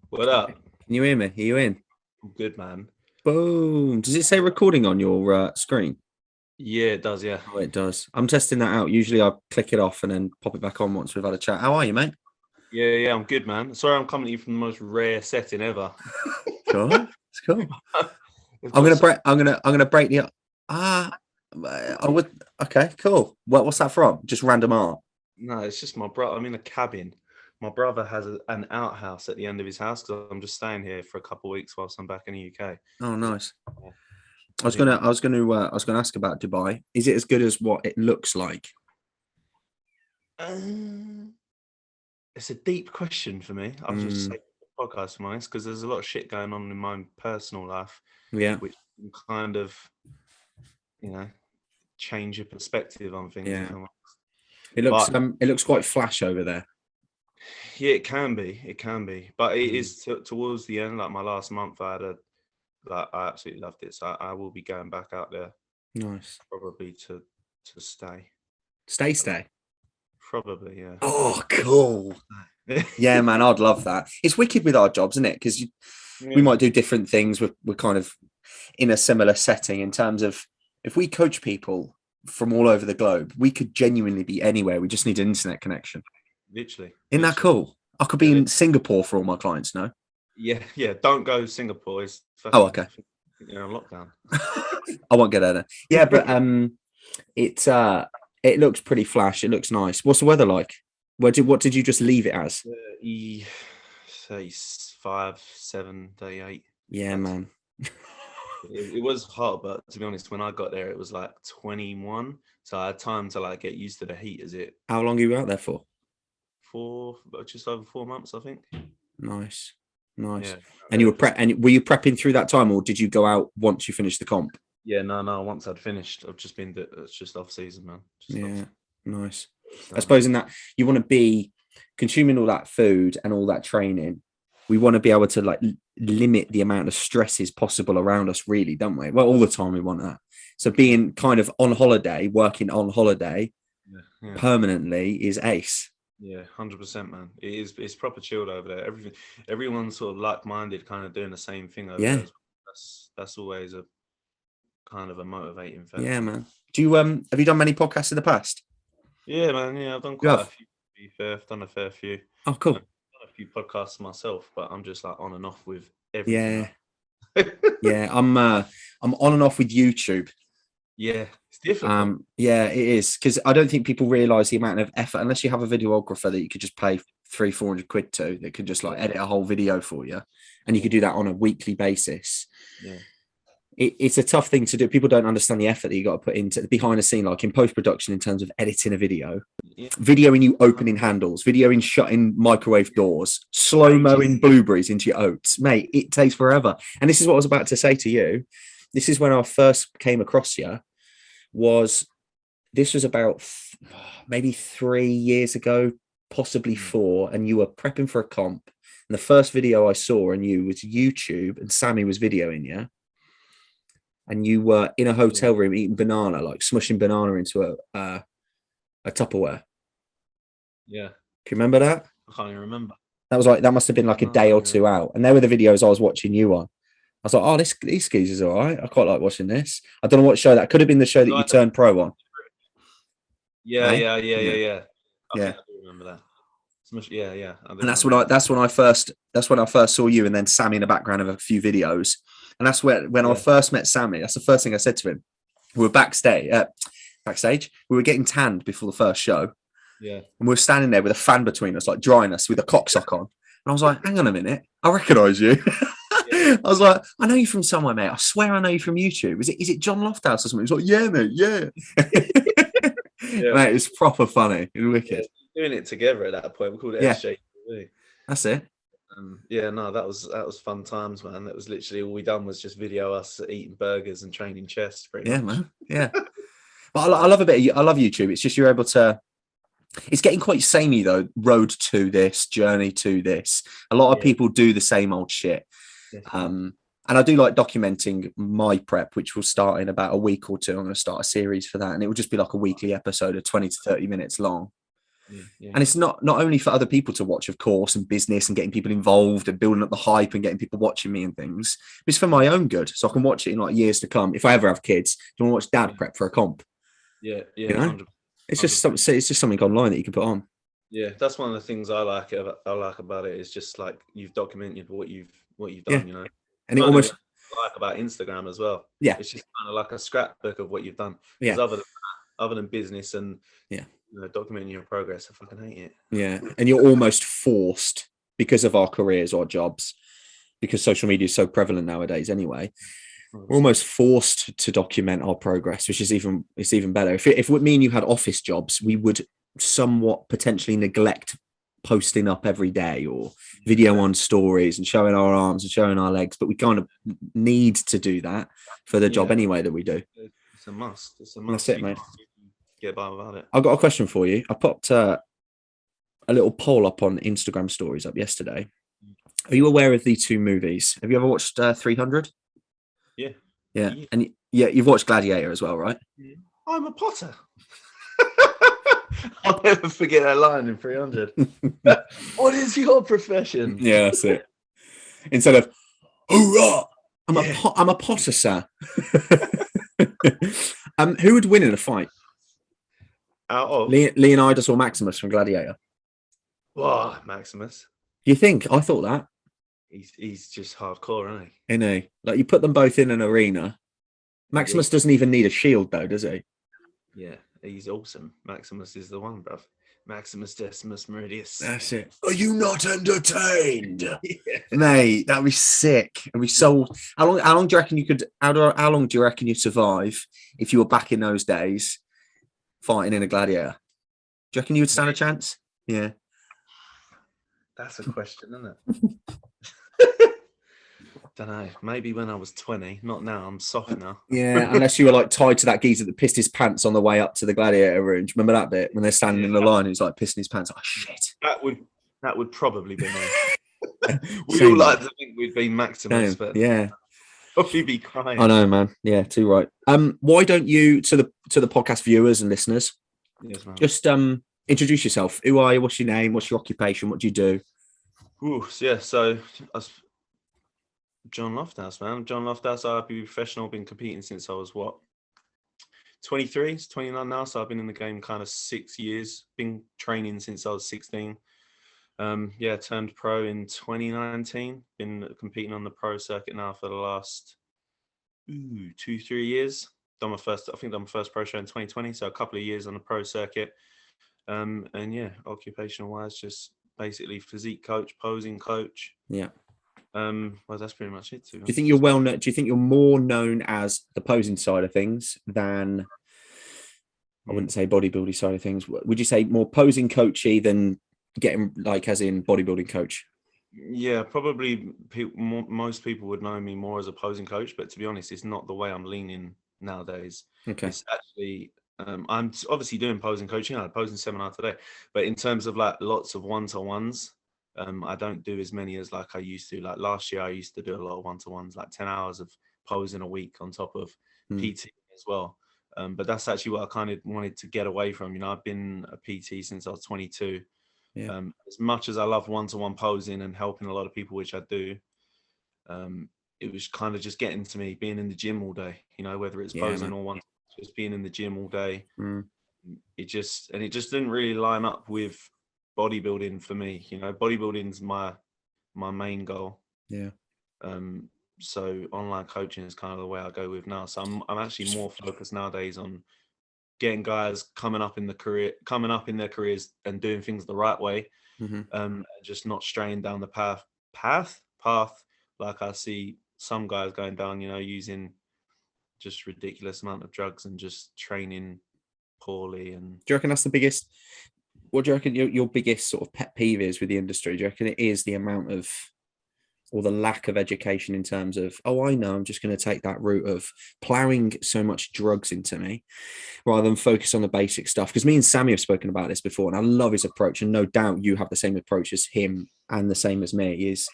What up? Can you hear me? Are you in? I'm good, man. Boom. Does it say recording on your screen? Yeah, it does. Yeah, Oh, it does. I'm testing that out. Usually I click it off and then pop it back on once we've had a chat. How are you, mate? yeah. I'm good, man. Sorry, I'm coming to you from the most rare setting ever. Cool. It's cool. We've I'm got gonna some- break. I'm gonna break the. Ah, I would. Okay, cool. What's that from? Just random art. No, it's just my brother. I'm in a cabin. My brother has an outhouse at the end of his house because I'm just staying here for a couple of weeks whilst I'm back in the UK. Oh, 'Cause nice. I I was didn't gonna. want. I was gonna ask about Dubai. Is it as good as what it looks like? Uh, it's a deep question for me. I'll just Mm, say the podcast for mine because there's a lot of shit going on in my personal life, yeah. which can kind of, you know, change your perspective on things. If Yeah. I'm It looks. But It looks quite flash over there. yeah, it can be. It can be. But it Mm, is towards the end, like my last month, I absolutely loved it. So I will be going back out there nice. probably to stay. Stay. Probably, yeah. Oh, cool. Yeah, man, I'd love that. It's wicked with our jobs, isn't it? Because we Yeah, might do different things. We're kind of in a similar setting in terms of if we coach people from all over the globe, we could genuinely be anywhere. We just need an internet connection. literally, Isn't that literally. cool? I could Yeah, be in Singapore for all my clients, no? yeah. Don't go to Singapore. It's Oh, fucking. okay. I think you're on lockdown. I won't get there. Yeah, but it's it looks pretty flash. It looks nice. What's the weather like? What did you just leave it as? 30, 35, 7, 38. Yeah, That's man. it was hot, but to be honest, when I got there, it was like 21. So I had time to like get used to the heat. Is it How long are you out there for? just over 4 months, I think? Nice. Nice. Yeah. And you were and were you prepping through that time, or did you go out once you finished the comp? Yeah, no. Once I'd finished, I've just been. It's just off season, man. Just off Yeah, nice. I season. suppose in that you want to be consuming all that food and all that training. We want to be able to like limit the amount of stresses possible around us, really, don't we? Well, all the time we want that. So being kind of on holiday, working on holiday Yeah. permanently is ace. Yeah, 100%, man. It is. It's proper chilled over there. Everyone's sort of like-minded, kind of doing the same thing over there. Yeah, That's always a kind of a motivating yeah, factor. man. Do you have you done many podcasts in the past? Yeah, man. Yeah, I've done You quite a have. few. To be fair, I've done a fair few. Oh, I've cool. done a few podcasts myself, but I'm just like on and off with everything. Yeah, yeah. I'm on and off with YouTube. Yeah, it's difficult. Yeah, it is because I don't think people realize the amount of effort unless you have a videographer that you could just pay 300-400 quid to that could just like edit a whole video for you, and you could do that on a weekly basis. Yeah, It's a tough thing to do. People don't understand the effort that you got to put into the behind the scene, like in post production, in terms of editing a video, yeah. videoing you opening handles, videoing shutting microwave doors, slow mowing blueberries into your oats, mate. It takes forever. And this is what I was about to say to you. This is when I first came across you. This was about maybe 3 years ago, possibly 4, and you were prepping for a comp. And the first video I saw on you was YouTube, and Sammy was videoing you. And you were in a hotel room eating banana, like smushing banana into a Tupperware. Yeah. Can you remember that? I can't even remember. That must have been like a day or two out. And they were the videos I was watching you on. I was like, oh, these skis is all right. I quite like watching this. I don't know what show that could have been the show that you turned pro on. Yeah. Eh? I Yeah. think I do remember that. Yeah. And that's when I first saw you, and then Sammy in the background of a few videos. And that's when I first met Sammy. That's the first thing I said to him. We were backstage. We were getting tanned before the first show. Yeah. And we were standing there with a fan between us, like drying us with a cocksock on. And I was like, hang on a minute, I recognise you. I was like, I know you from somewhere, mate. I swear I know you from YouTube. Is it Jon Lofthouse or something? He's like, yeah, mate, yeah. Mate, it's proper funny. It's wicked. Doing it together at that point. We called it SJTV. That's it. That was fun times, man. That was literally all we done was just video us eating burgers and training chest. Yeah, much. Man. Yeah. But I love I love YouTube. It's just you're able to. It's getting quite samey though. Road to this, journey to this. A lot of people do the same old shit. And I do like documenting my prep, which will start in about a week or two. I'm going to start a series for that, and it will just be like a weekly episode of 20 to 30 minutes long. Yeah. And it's not only for other people to watch, of course, and business and getting people involved and building up the hype and getting people watching me and things. It's for my own good, so I can watch it in like years to come. If I ever have kids, do you want to watch Dad prep for a comp? Yeah, You know, 100%. it's just something online that you can put on. Yeah, that's one of the things I like about it is just like you've documented what you've Yeah. done, you know. And it Kind of almost like about Instagram as well. Yeah. It's just kind of like a scrapbook of what you've done. Yeah. Because other than business and yeah, you know, documenting your progress, I fucking hate it. Yeah. And you're almost forced because of our careers or jobs, because social media is so prevalent nowadays anyway. We're almost forced to document our progress, which is even better. If me and you had office jobs, we would somewhat potentially neglect posting up every day or video on stories and showing our arms and showing our legs, but we kind of need to do that for the job anyway that we do. It's a must. It's a That's must. it, mate. Get by without it. I've got a question for you. I popped a little poll up on Instagram stories up yesterday. Are you aware of the two movies? Have you ever watched 300? Yeah. And you've watched Gladiator as well, right? I'm a potter. I'll never forget that line in 300. What is your profession? Yeah, that's it. Instead of hoorah, I'm a potter, sir. Who would win in a fight? Out of Leonidas or Maximus from Gladiator? Wow, Maximus. You think? I thought that. He's just hardcore, isn't he? Isn't he? Like you put them both in an arena. Maximus doesn't even need a shield though, does he? Yeah, he's awesome. Maximus is the one, bruv. Maximus Decimus Meridius. That's it. Are you not entertained? Mate, that'd be sick. It'd be so. How long do you reckon you could? How long do you reckon you'd survive if you were back in those days fighting in a gladiator? Do you reckon you would stand a chance? Yeah. That's a question, isn't it? Don't know. Maybe when I was 20, not now. I'm soft now. Yeah, unless you were like tied to that geezer that pissed his pants on the way up to the gladiator room. Do you remember that bit when they're standing in the line? He's like pissing his pants. Oh shit! That would probably be me. We all like to think we'd be Maximus, but yeah, probably be crying. I know, man. Yeah, too right. Why don't you to the podcast viewers and listeners? Yes, man. Just introduce yourself. Who are you? What's your name? What's your occupation? What do you do? Ooh, yeah. So Jon Lofthouse, man. Jon Lofthouse, IFBB professional, been competing since I was 23, 29 now. So I've been in the game kind of 6 years, been training since I was 16. Turned pro in 2019, been competing on the pro circuit now for the last 2-3 years. Done my first pro show in 2020, so a couple of years on the pro circuit. Occupational wise, just basically physique coach, posing coach. Yeah. Well, that's pretty much it. Do you think you're well known? Do you think you're more known as the posing side of things than I wouldn't say bodybuilding side of things? Would you say more posing coachy than getting like as in bodybuilding coach? Yeah, probably. Most people would know me more as a posing coach, but to be honest, it's not the way I'm leaning nowadays. Okay. It's actually I'm obviously doing posing coaching. I had a posing seminar today, but in terms of like lots of one-to-ones. I don't do as many as like I used to. Like last year, I used to do a lot of one-to-ones, like 10 hours of posing a week on top of PT as well. But that's actually what I kind of wanted to get away from. You know, I've been a PT since I was 22. Yeah. As much as I love one-to-one posing and helping a lot of people, which I do, it was kind of just getting to me being in the gym all day, you know, whether it's posing or just being in the gym all day. It just didn't really line up with bodybuilding for me. You know, bodybuilding's my main goal. Yeah. So online coaching is kind of the way I go with now. So I'm actually more focused nowadays on getting guys coming up in their careers and doing things the right way. And just not straying down the path like I see some guys going down, you know, using just ridiculous amount of drugs and just training poorly. And do you reckon that's the biggest? What do you reckon your biggest sort of pet peeve is with the industry? Do you reckon it is the amount of, or the lack of education in terms of, oh, I know, I'm just going to take that route of plowing so much drugs into me rather than focus on the basic stuff? Because me and Sammy have spoken about this before, and I love his approach, and no doubt you have the same approach as him and the same as me, is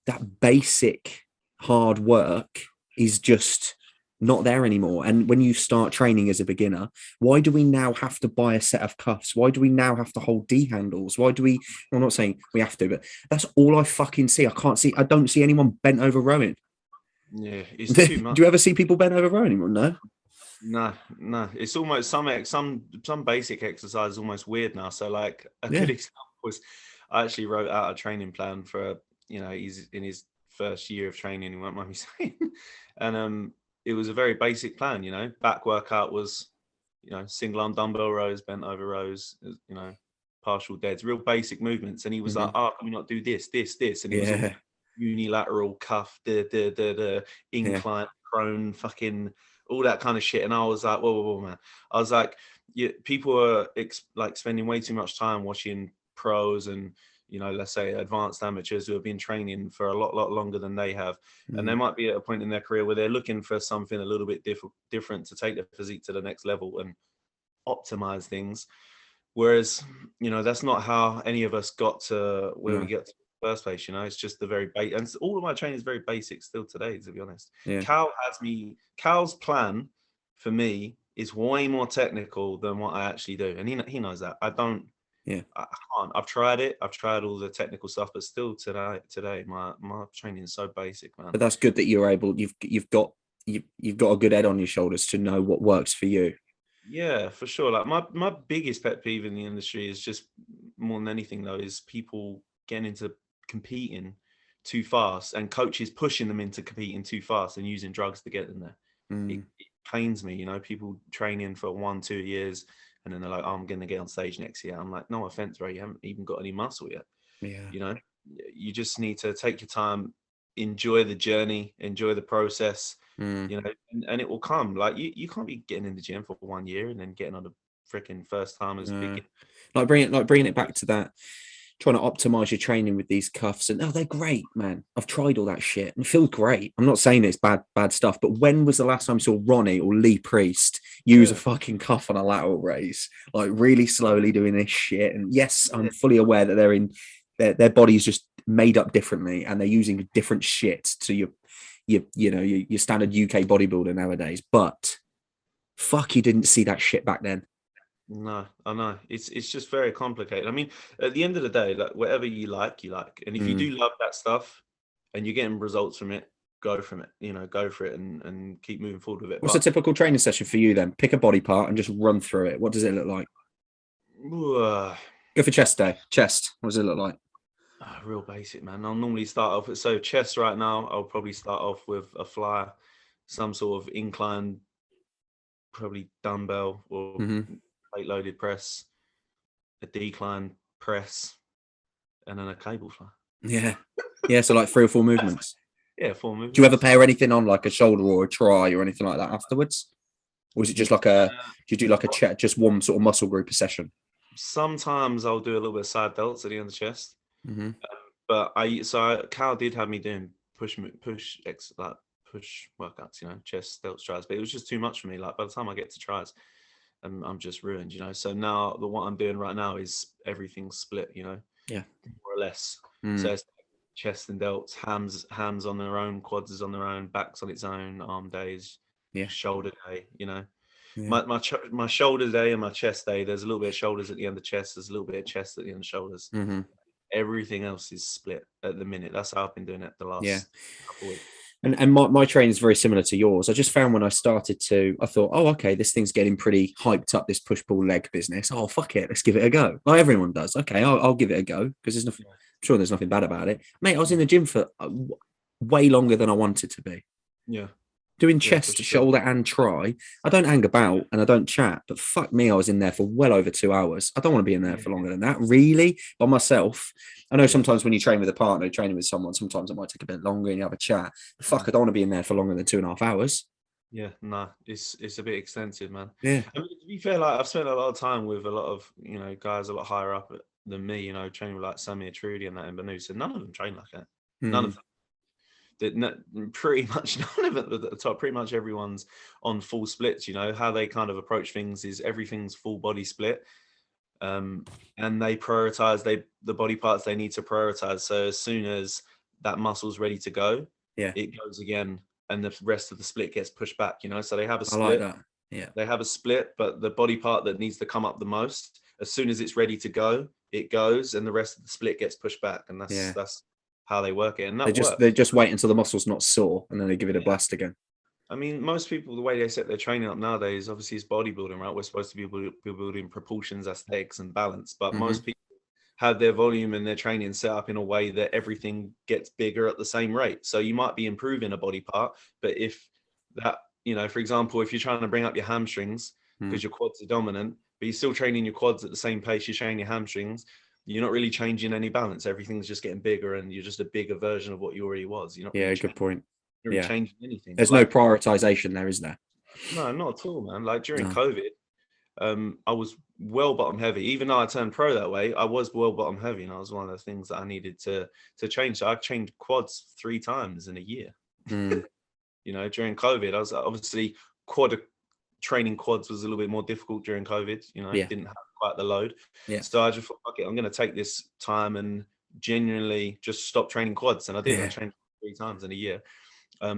that basic hard work is just not there anymore. And when you start training as a beginner, why do we now have to buy a set of cuffs? Why do we now have to hold D handles? Why do we? I'm not saying we have to, but that's all I fucking see. I don't see anyone bent over rowing. Yeah, it's too much. Do you ever see people bent over rowing anymore? No. No. It's almost some basic exercise is almost weird now. So like a good example was I actually wrote out a training plan for he's in his first year of training, you won't mind me saying. And it was a very basic plan, back workout was, single arm dumbbell rows, bent over rows, partial deads, real basic movements. And he was like, oh, can we not do this? And it was all unilateral cuff, the incline, prone, fucking all that kind of shit. And I was like, whoa, man. I was like, people are like spending way too much time watching pros and, let's say advanced amateurs who have been training for a lot longer than they have. And they might be at a point in their career where they're looking for something a little bit different to take their physique to the next level and optimize things. Whereas, that's not how any of us got to where we get to the first place. It's just the very basic. And all of my training is very basic still today, to be honest. Cal's plan for me is way more technical than what I actually do. And he knows that. I don't. Yeah, I can't. I've tried it. I've tried all the technical stuff, but still today, my training is so basic, man. But that's good that you're able. You've got a good head on your shoulders to know what works for you. Yeah, for sure. Like my biggest pet peeve in the industry is just more than anything though is people getting into competing too fast and coaches pushing them into competing too fast and using drugs to get them there. It pains me, people training for 1-2 years. And then they're like, oh, I'm going to get on stage next year. I'm like, no offense, bro. You haven't even got any muscle yet. Yeah. You just need to take your time, enjoy the journey, enjoy the process, and it will come. Like you can't be getting in the gym for 1 year and then getting on the freaking first time as big. Like bringing it back to that, trying to optimize your training with these cuffs, and they're great, man. I've tried all that shit and it feels great. I'm not saying it's bad stuff, but when was the last time you saw Ronnie or Lee Priest use a fucking cuff on a lateral raise, like really slowly doing this shit? And yes, I'm fully aware that they're in their body's just made up differently and they're using different shit to your standard UK bodybuilder nowadays. But fuck, you didn't see that shit back then. No, I know. It's just very complicated. I mean, at the end of the day, like whatever you like. And if you do love that stuff and you're getting results from it, go from it, go for it and keep moving forward with it. What's a typical training session for you then? Pick a body part and just run through it. What does it look like? Go for chest day. Chest. What does it look like? Real basic, man. I'll normally start off with, so chest right now, I'll probably start off with a flyer, some sort of incline, probably dumbbell or plate loaded press, a decline press, and then a cable fly. Yeah. So like 3 or 4 movements. Yeah, 4 movements. Do you ever pair anything on like a shoulder or a try or anything like that afterwards? Or is it just like do you do like a check, just one sort of muscle group a session? Sometimes I'll do a little bit of side delts at the end of the chest. But Cal did have me doing push workouts, chest delts, tries, but it was just too much for me. Like by the time I get to tries, I'm just ruined, So now what I'm doing right now is everything split, more or less. So it's chest and delts, hams on their own, quads is on their own, backs on its own, arm days, shoulder day, my shoulder day and my chest day, there's a little bit of shoulders at the end of chest, there's a little bit of chest at the end of shoulders. Everything else is split at the minute. That's how I've been doing it the last couple of weeks. And my training is very similar to yours. I just found when I started I thought, oh, okay, this thing's getting pretty hyped up, this push-pull leg business. Oh, fuck it, let's give it a go. Like everyone does. Okay, I'll give it a go because there's nothing. I'm sure there's nothing bad about it. Mate, I was in the gym for way longer than I wanted to be. Yeah. Doing chest, shoulder, and try. I don't hang about and I don't chat, but fuck me, I was in there for well over 2 hours. I don't want to be in there for longer than that, really, by myself. I know sometimes when you train with a partner, training with someone, sometimes it might take a bit longer and you have a chat. But fuck, I don't want to be in there for longer than 2.5 hours. Yeah, no, it's a bit extensive, man. Yeah. I mean, to be fair, like I've spent a lot of time with a lot of guys a lot higher up than me. Training with like Samir Trudy and that in Banu. So none of them train like that. None of them. Pretty much none of it at the top. Pretty much everyone's on full splits. How they kind of approach things is everything's full body split, and they prioritize the body parts they need to prioritize. So as soon as that muscle's ready to go, it goes again and the rest of the split gets pushed back, so they have a I like split. that. Yeah. They have a split, but the body part that needs to come up the most, as soon as it's ready to go, it goes, and the rest of the split gets pushed back. And that's how they work it. And that works. They just wait until the muscle's not sore, and then they give it a blast again. I mean, most people, the way they set their training up nowadays, obviously, is bodybuilding, right? We're supposed to be building proportions, aesthetics, and balance. But most people have their volume and their training set up in a way that everything gets bigger at the same rate. So you might be improving a body part, but if that, for example, if you're trying to bring up your hamstrings because your quads are dominant, but you're still training your quads at the same pace you're training your hamstrings, you're not really changing any balance. Everything's just getting bigger, and you're just a bigger version of what you already was. You're not really good point. Really changing anything. There's no prioritization there, is there? No, not at all, man. Like during COVID, I was well bottom heavy. Even though I turned pro that way, I was well bottom heavy, and that was one of the things that I needed to change. So I changed quads 3 times in a year. During COVID, I was obviously training quads was a little bit more difficult during COVID. Didn't have quite the load. So I just thought, okay, I'm going to take this time and genuinely just stop training quads, and I did. I changed 3 times in a year.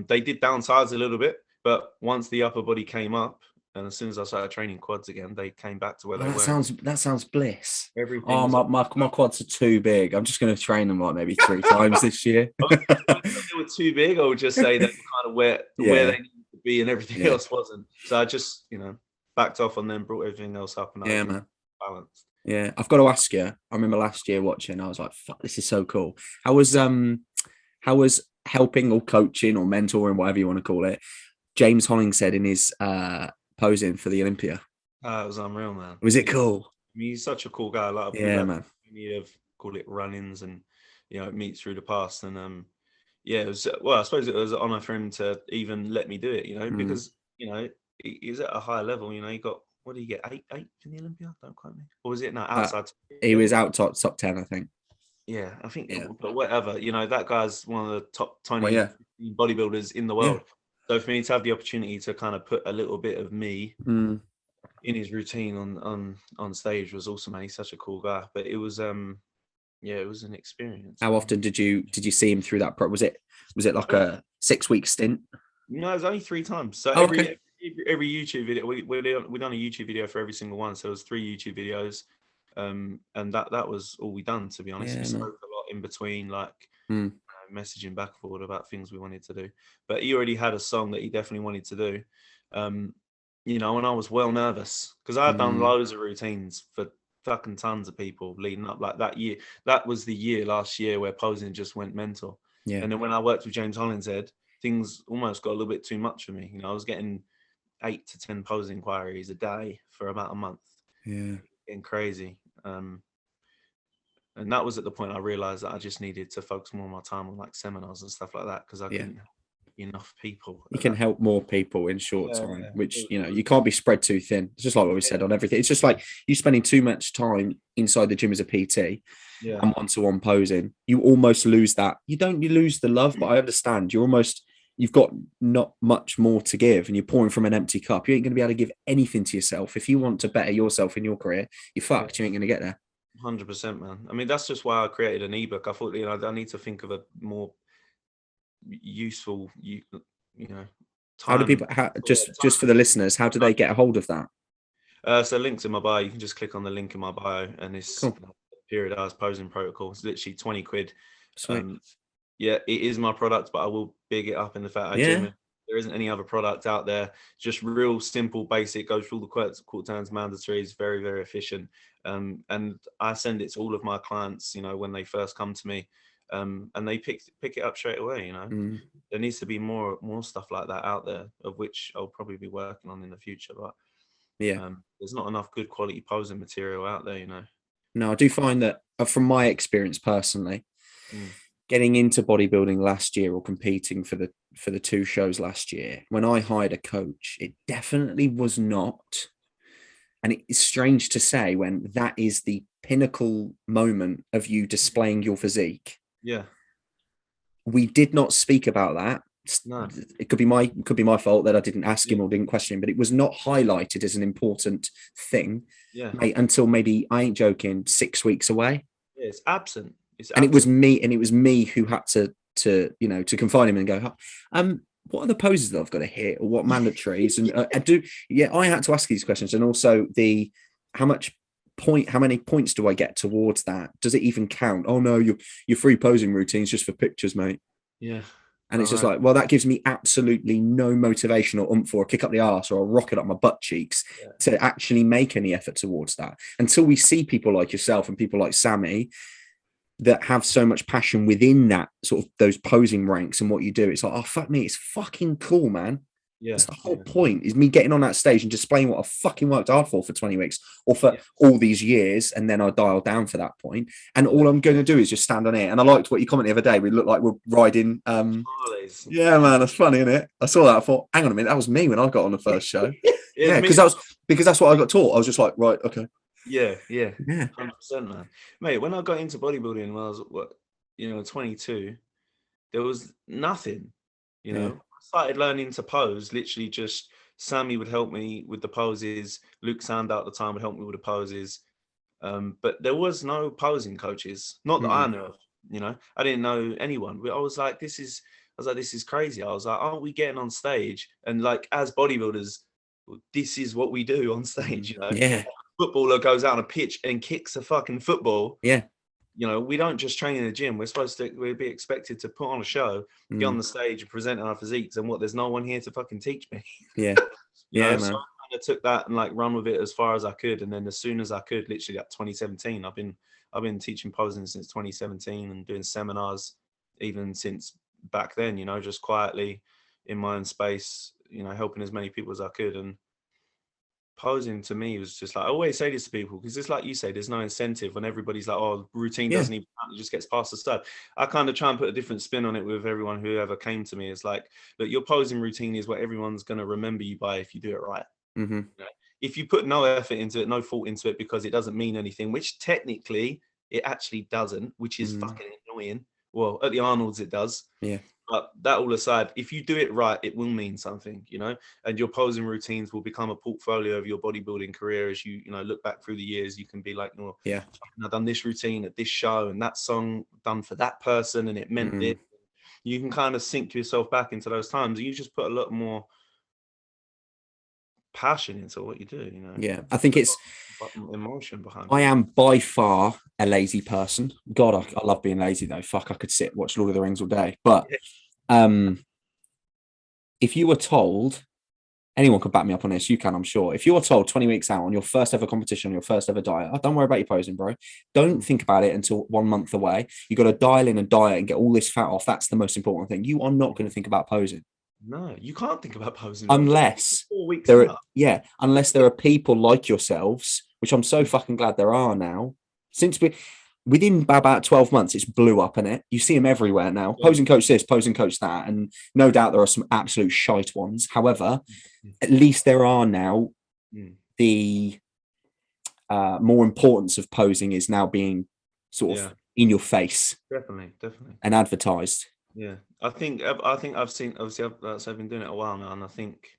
They did downsize a little bit, but once the upper body came up, and as soon as I started training quads again, they came back to where they were. That sounds bliss. Everything. Oh, my quads are too big. I'm just going to train them like maybe 3 times this year. They were too big, or just say they were kind of where they needed to be, and everything else wasn't. So I just backed off on them, brought everything else up, and man, balanced. Yeah, I've got to ask you. I remember last year watching. I was like, "Fuck, this is so cool." How was helping or coaching or mentoring, whatever you want to call it, James Hollingshead in his posing for the Olympia? It was unreal, man. Was it cool? I mean, he's such a cool guy. Like, man. Many of call it run-ins and meets through the past, and it was. Well, I suppose it was an honor for him to even let me do it. Because he's at a higher level. He got, what did he get? 8 in the Olympia? Don't quote me. Or was it outside? He was out top 10, I think. Yeah, I think. Yeah. But whatever, that guy's one of the top 20 bodybuilders in the world. Yeah. So for me to have the opportunity to kind of put a little bit of me in his routine on stage was awesome, man. He's such a cool guy. But it was it was an experience. How often did you see him through that? Was it like a 6-week stint? No, it was only 3 times. So every YouTube video, we done a YouTube video for every single one. So it was 3 YouTube videos. And that was all we done, to be honest. We spoke a lot in between, like messaging back and forward about things we wanted to do. But he already had a song that he definitely wanted to do. And I was well nervous because I had done loads of routines for fucking tons of people leading up. Like that year, that was the year last year where posing just went mental. Yeah. And then when I worked with James Hollingshead, things almost got a little bit too much for me. I was getting 8 to 10 posing inquiries a day for about a month. Yeah. Getting crazy. And that was at the point I realized that I just needed to focus more of my time on like seminars and stuff like that, because I couldn't help enough people. You can help more people in short time, which you can't be spread too thin. It's just like what we said on everything. It's just like you spending too much time inside the gym as a PT and one-to-one posing. You almost lose that. You lose the love, but I understand. You've got not much more to give, and you're pouring from an empty cup. You ain't going to be able to give anything to yourself. If you want to better yourself in your career, you're fucked. You ain't going to get there. 100%, man. I mean, that's just why I created an ebook. I thought, I need to think of a more useful, time. How do people, just for the listeners, how do they get a hold of that? So links in my bio. You can just click on the link in my bio, and it's periodized posing protocol. It's literally 20 quid. Sweet. It is my product, but I will big it up in the fact there isn't any other product out there. Just real simple, basic, goes through all the quarter turns, mandatories, very, very efficient. And I send it to all of my clients, when they first come to me, and they pick it up straight away. There needs to be more stuff like that out there, of which I'll probably be working on in the future. But there's not enough good quality posing material out there. No, I do find that from my experience personally, getting into bodybuilding last year or competing for the 2 shows last year, when I hired a coach, it definitely was not. And it's strange to say when that is the pinnacle moment of you displaying your physique. Yeah. We did not speak about that. No. It could be my fault that I didn't ask him or didn't question him, but it was not highlighted as an important thing until maybe, I ain't joking, 6 weeks away. Yeah, it's absent. And it was me who had to confine him and go, what are the poses that I've got to hit, or what mandatories? And I had to ask these questions, and also how many points do I get towards that? Does it even count? Oh no, your free posing routines just for pictures, mate. Yeah. And it's just like, well, that gives me absolutely no motivation or oomph or a kick up the arse or a rocket up my butt cheeks to actually make any effort towards that. Until we see people like yourself and people like Sammy that have so much passion within that sort of those posing ranks and what you do, it's like, oh, fuck me, it's fucking cool, man. Yeah. That's the whole point, is me getting on that stage and displaying what I fucking worked hard for 20 weeks or for all these years. And then I dial down for that point. And all I'm going to do is just stand on it. And I liked what you commented the other day. We look like we're riding. Yeah, man, that's funny, isn't it? I saw that. I thought, hang on a minute, that was me when I got on the first show. Because that's what I got taught. I was just like, right, okay. Yeah. 100%, man. Mate, when I got into bodybuilding when I was 22, there was nothing, you know. I started learning to pose, literally just Sammy would help me with the poses, Luke Sandow at the time would help me with the poses. But there was no posing coaches, not that I know of, you know. I didn't know anyone. I was like, this is crazy. I was like, aren't we getting on stage? And like, as bodybuilders, this is what we do on stage, you know. Yeah. Footballer goes out on a pitch and kicks a fucking football. Yeah. You know, we don't just train in the gym. We'd be expected to put on a show, get on the stage and present our physiques. And there's no one here to fucking teach me. Yeah. Man. So I kind of took that and like run with it as far as I could. And then as soon as I could, literally at 2017, I've been teaching posing since 2017 and doing seminars even since back then, you know, just quietly in my own space, you know, helping as many people as I could. And posing to me was just like, I always say this to people, because it's like you say, there's no incentive when everybody's like, oh, routine doesn't even count, it just gets past the stuff. I kind of try and put a different spin on it with everyone who ever came to me. It's like, look, your posing routine is what everyone's going to remember you by if you do it right. You know? If you put no effort into it, no thought into it, because it doesn't mean anything, which technically it actually doesn't, which is fucking annoying. Well, at the Arnold's it does. Yeah. But that all aside, if you do it right, it will mean something, you know, and your posing routines will become a portfolio of your bodybuilding career. As you look back through the years, you can be like, oh, yeah, I've done this routine at this show and that song done for that person, and it meant this. You can kind of sink yourself back into those times. You just put a lot more passion into what you do, you know. Yeah, I think it's emotion behind it. I am by far a lazy person. God, I love being lazy though. Fuck, I could sit watch Lord of the Rings all day. But if you were told, anyone could back me up on this, you can, I'm sure. If you were told 20 weeks out on your first ever competition, on your first ever diet, oh, don't worry about your posing, bro. Don't think about it until 1 month away. You got to dial in a diet and get all this fat off. That's the most important thing. You are not going to think about posing. No, you can't think about posing unless 4 weeks there are people like yourselves, which I'm so fucking glad there are now. Since within about 12 months, it's blew up, innit? You see them everywhere now. Posing coach this, posing coach that, and no doubt there are some absolute shite ones. However, at least there are now the more importance of posing is now being sort of in your face, definitely, and advertised. Yeah, I think I've seen, obviously I've been doing it a while now, and I think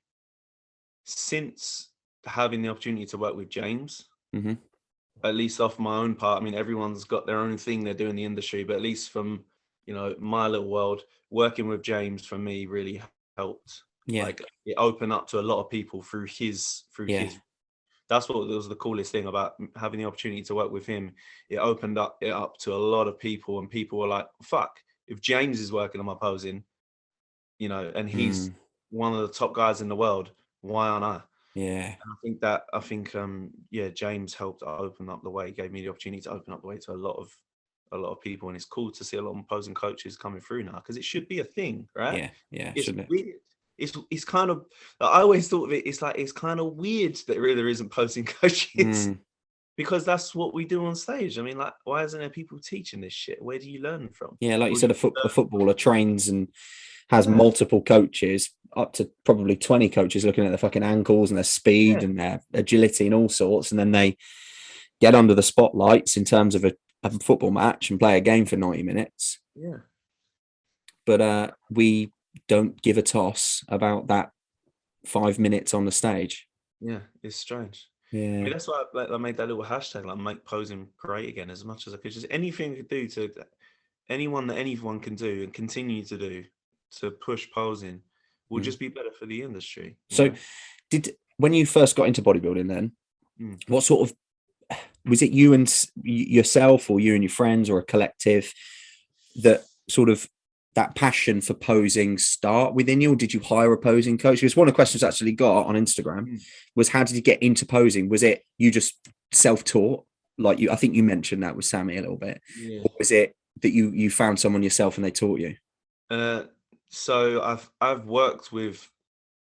since having the opportunity to work with James, at least off my own part, I mean, everyone's got their own thing they do in the industry, but at least from, you know, my little world, working with James for me really helped. Yeah, like it opened up to a lot of people through his. That's what was the coolest thing about having the opportunity to work with him. It opened it up to a lot of people, and people were like, "Fuck, if James is working on my posing, you know, and he's one of the top guys in the world, why aren't I?" Yeah. And I think James helped open up the way, gave me the opportunity to open up the way to a lot of people. And it's cool to see a lot of posing coaches coming through now, because it should be a thing, right? Yeah, it's shouldn't weird. It's kind of, I always thought of it, it's kind of weird that there isn't posing coaches. Because that's what we do on stage. I mean, like, why isn't there people teaching this shit? Where do you learn from? Yeah, like you said, a footballer trains and has multiple coaches, up to probably 20 coaches looking at their fucking ankles and their speed and their agility and all sorts. And then they get under the spotlights in terms of a football match and play a game for 90 minutes. Yeah. But we don't give a toss about that 5 minutes on the stage. Yeah, it's strange. Yeah, I mean, that's why I made that little hashtag, like, make posing great again, as much as I could. Just anything I could do to anyone can do and continue to do to push posing will just be better for the industry. So when you first got into bodybuilding then, what sort of, was it you and yourself or you and your friends or a collective that sort of that passion for posing start within you, or did you hire a posing coach? Because one of the questions I actually got on Instagram was, how did you get into posing? Was it you just self-taught? Like I think you mentioned that with Sammy a little bit. Yeah. Or was it that you found someone yourself and they taught you? So I've worked with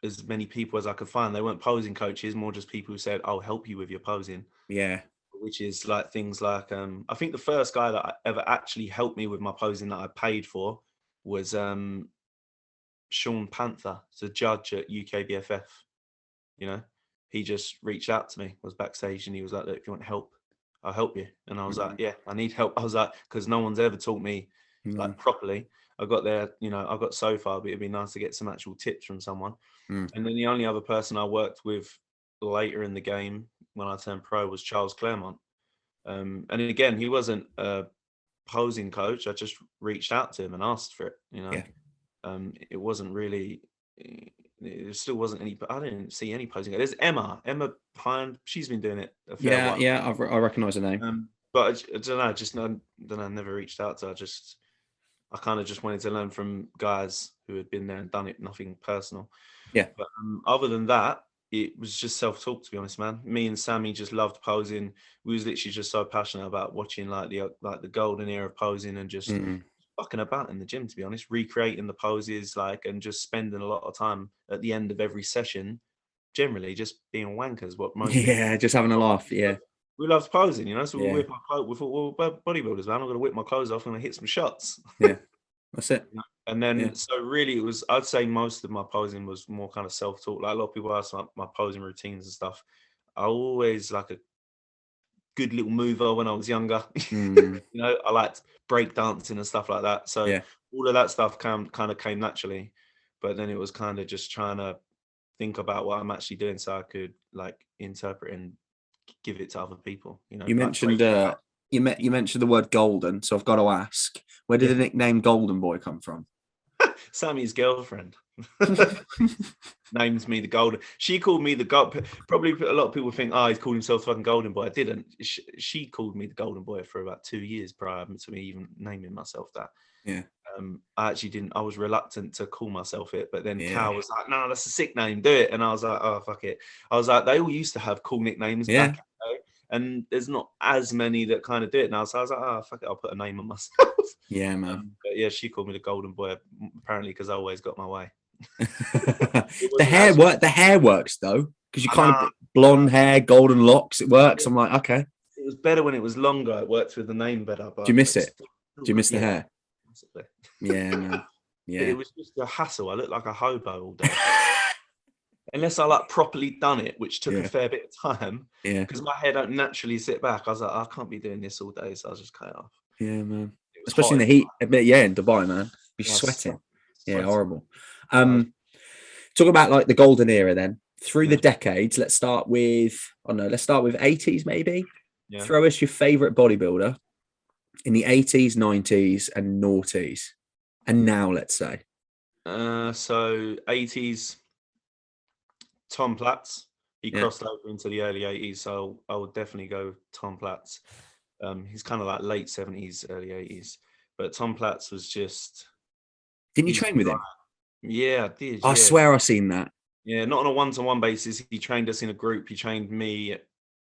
as many people as I could find. They weren't posing coaches, more just people who said, "I'll help you with your posing." Yeah. Which is like things like I think the first guy that ever actually helped me with my posing that I paid for was Sean Panther. It's a judge at UKBFF. You know, he just reached out to me, was backstage, and he was like, "Look, if you want help, I'll help you." And I was like, "Yeah, I need help." I was like, because no one's ever taught me like properly. I got there, you know, I got so far, but it'd be nice to get some actual tips from someone. And then the only other person I worked with later in the game when I turned pro was Charles Claremont. And again, he wasn't a posing coach. I just reached out to him and asked for it, you know. It wasn't really, it still wasn't any, I didn't see any posing. There's Emma Pine. She's been doing it a fair while. Yeah, I recognize her name. But I don't know, just no, then I never reached out to her. I kind of just wanted to learn from guys who had been there and done it, nothing personal. Yeah. But other than that, it was just self-talk, to be honest, man. Me and Sammy just loved posing. We was literally just so passionate about watching like the golden era of posing and just fucking about in the gym, to be honest, recreating the poses, like, and just spending a lot of time at the end of every session, generally just being wankers. What most people just having a laugh. Yeah. We loved posing, you know, so we whip our clothes. We thought, well, bodybuilders, man, I'm going to whip my clothes off and hit some shots. Yeah, that's it. And then, so really it was, I'd say most of my posing was more kind of self-taught. Like a lot of people ask my posing routines and stuff. I always like a good little mover when I was younger. You know, I liked break dancing and stuff like that. So all of that stuff kind of came naturally. But then it was kind of just trying to think about what I'm actually doing so I could like interpret and give it to other people, you know. You mentioned you mentioned the word golden, so I've got to ask, where did the nickname Golden Boy come from? Sammy's girlfriend named me the Golden. She called me the gold. Probably a lot of people think, he's called himself fucking Golden Boy. I didn't. She called me the Golden Boy for about 2 years prior to me even naming myself that. Yeah. I actually didn't. I was reluctant to call myself it, but then Cal was like, "No, that's a sick name. Do it." And I was like, "Oh, fuck it." I was like, they all used to have cool nicknames back, and there's not as many that kind of do it now. So I was like, "Oh, fuck it, I'll put a name on myself." Yeah, man. But yeah, she called me the Golden Boy apparently because I always got my way. The hair works though, because you kind of blonde hair, golden locks. It works. I'm like, okay. It was better when it was longer. It worked with the name better. But do you miss it? Do you miss the hair? Possibly. Yeah, man. Yeah. But it was just a hassle. I looked like a hobo all day. Unless I like properly done it, which took a fair bit of time. Yeah. Because my hair don't naturally sit back. I was like, I can't be doing this all day, so I just cut it off. Yeah, man. Especially in the heat. Yeah, in Dubai, man. Be sweating. Yeah, horrible. Talk about like the golden era then. Through the decades, let's start with 80s maybe. Yeah. Throw us your favorite bodybuilder in the 80s, 90s, and noughties. And now, let's say. So 80s, Tom Platz. He crossed over into the early 80s, so I would definitely go Tom Platz. He's kind of like late 70s, early 80s. But Tom Platz was just... Didn't you train with him? Yeah, I did. I swear I've seen that. Yeah, not on a one-to-one basis. He trained us in a group. He trained me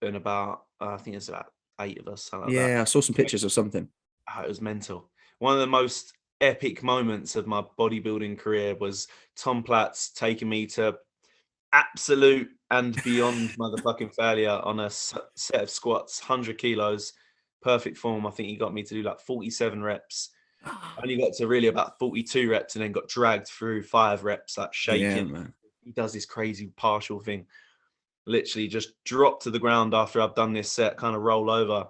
and about, I think it's about 8 of us. Something like that. I saw some pictures or something. It was mental. One of the most epic moments of my bodybuilding career was Tom Platz taking me to absolute and beyond motherfucking failure on a set of squats, 100 kilos, perfect form. I think he got me to do like 47 reps. I only got to really about 42 reps and then got dragged through 5 reps, like shaking. Yeah, man. He does this crazy partial thing. Literally just drop to the ground after I've done this set, kind of roll over,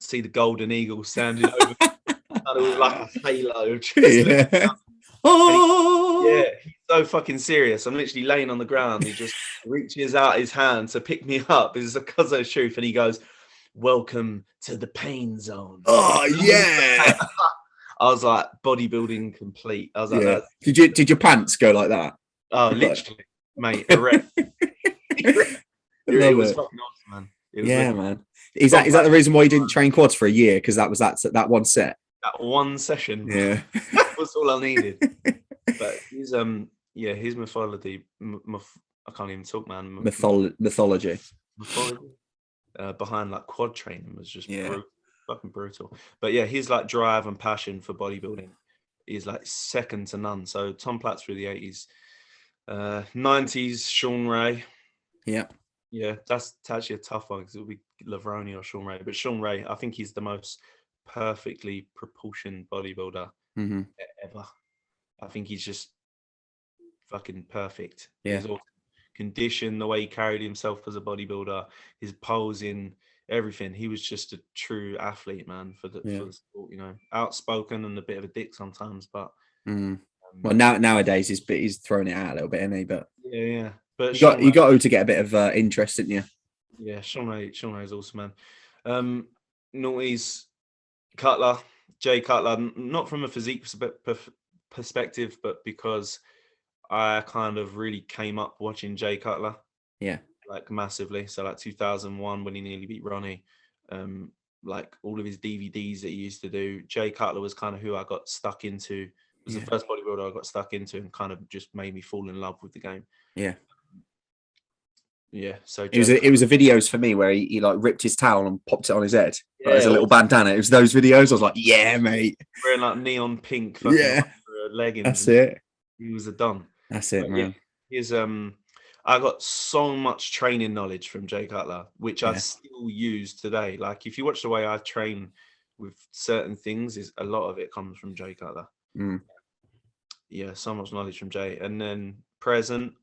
see the golden eagle standing over kind of like a halo. He's so fucking serious. I'm literally laying on the ground. He just reaches out his hand to pick me up. This is a cuzzo's truth. And he goes, "Welcome to the pain zone." Oh, yeah. I was like, bodybuilding complete. I was like, Did your pants go like that? Oh, literally, mate, erect. It was fucking awesome, man. Man. Is that the reason why you didn't train quads for a year? Because that was that one set. That one session. Yeah. That was all I needed. But his his mythology. I can't even talk, man. Mythology. Behind like quad training was just fucking brutal. But yeah, his like drive and passion for bodybuilding is like second to none. So Tom Platz through the 80s, 90s, Sean Ray. Yeah, that's actually a tough one because it'll be Lavroni or Sean Ray. But Sean Ray, I think he's the most perfectly proportioned bodybuilder ever. I think he's just fucking perfect. Yeah. His condition, the way he carried himself as a bodybuilder, his posing, everything. He was just a true athlete, man, for the sport, you know. Outspoken and a bit of a dick sometimes, but well, nowadays he's throwing it out a little bit, isn't he? But yeah. But you got to get a bit of interest, didn't you? Yeah, Sean Ray is awesome, man. Noughties, Cutler, Jay Cutler, not from a physique perspective, but because I kind of really came up watching Jay Cutler. Yeah. Like massively. So like 2001 when he nearly beat Ronnie, like all of his DVDs that he used to do. Jay Cutler was kind of who I got stuck into. It was the first bodybuilder I got stuck into and kind of just made me fall in love with the game. Yeah. Yeah, so it was a videos for me where he like ripped his towel and popped it on his head as a little bandana. It was those videos. I was like, yeah, mate. Wearing like neon pink leggings. That's it. He was a don. That's it, man. He's I got so much training knowledge from Jay Cutler, which I still use today. Like if you watch the way I train with certain things, is a lot of it comes from Jay Cutler. Yeah, so much knowledge from Jay. And then present.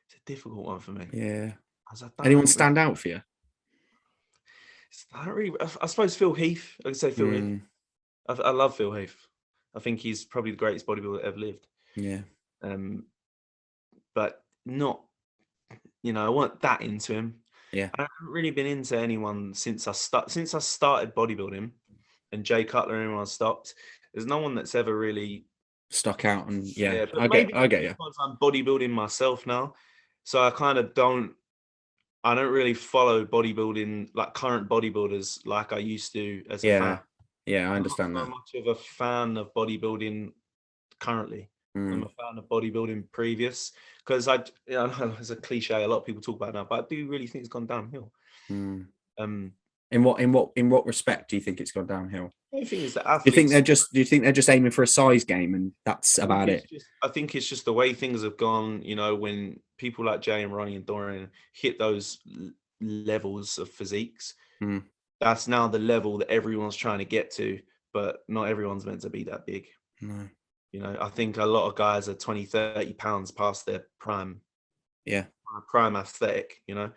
It's a difficult one for me. Yeah. Anyone stand out for you? I don't really. I suppose Phil Heath. I could say Phil Heath. I love Phil Heath. I think he's probably the greatest bodybuilder that ever lived. Yeah. But not. You know, I wasn't that into him. Yeah. I haven't really been into anyone since I started bodybuilding, and Jay Cutler and everyone stopped. There's no one that's ever really stuck out, and but I get you. I'm bodybuilding myself now. So I kind of don't really follow bodybuilding, like current bodybuilders, like I used to as a fan. Yeah, I understand I'm not so much of a fan of bodybuilding currently. I'm a fan of bodybuilding previous because I know it's a cliche. A lot of people talk about it now, but I do really think it's gone downhill. In what respect do you think it's gone downhill? I think it's the athletes. Do you think they're just aiming for a size game and that's about it? I think it's just the way things have gone. You know, when people like Jay and Ronnie and Dorian hit those levels of physiques, that's now the level that everyone's trying to get to, but not everyone's meant to be that big. No. You know, I think a lot of guys are 20, 30 pounds past their prime. Yeah. Prime aesthetic, you know,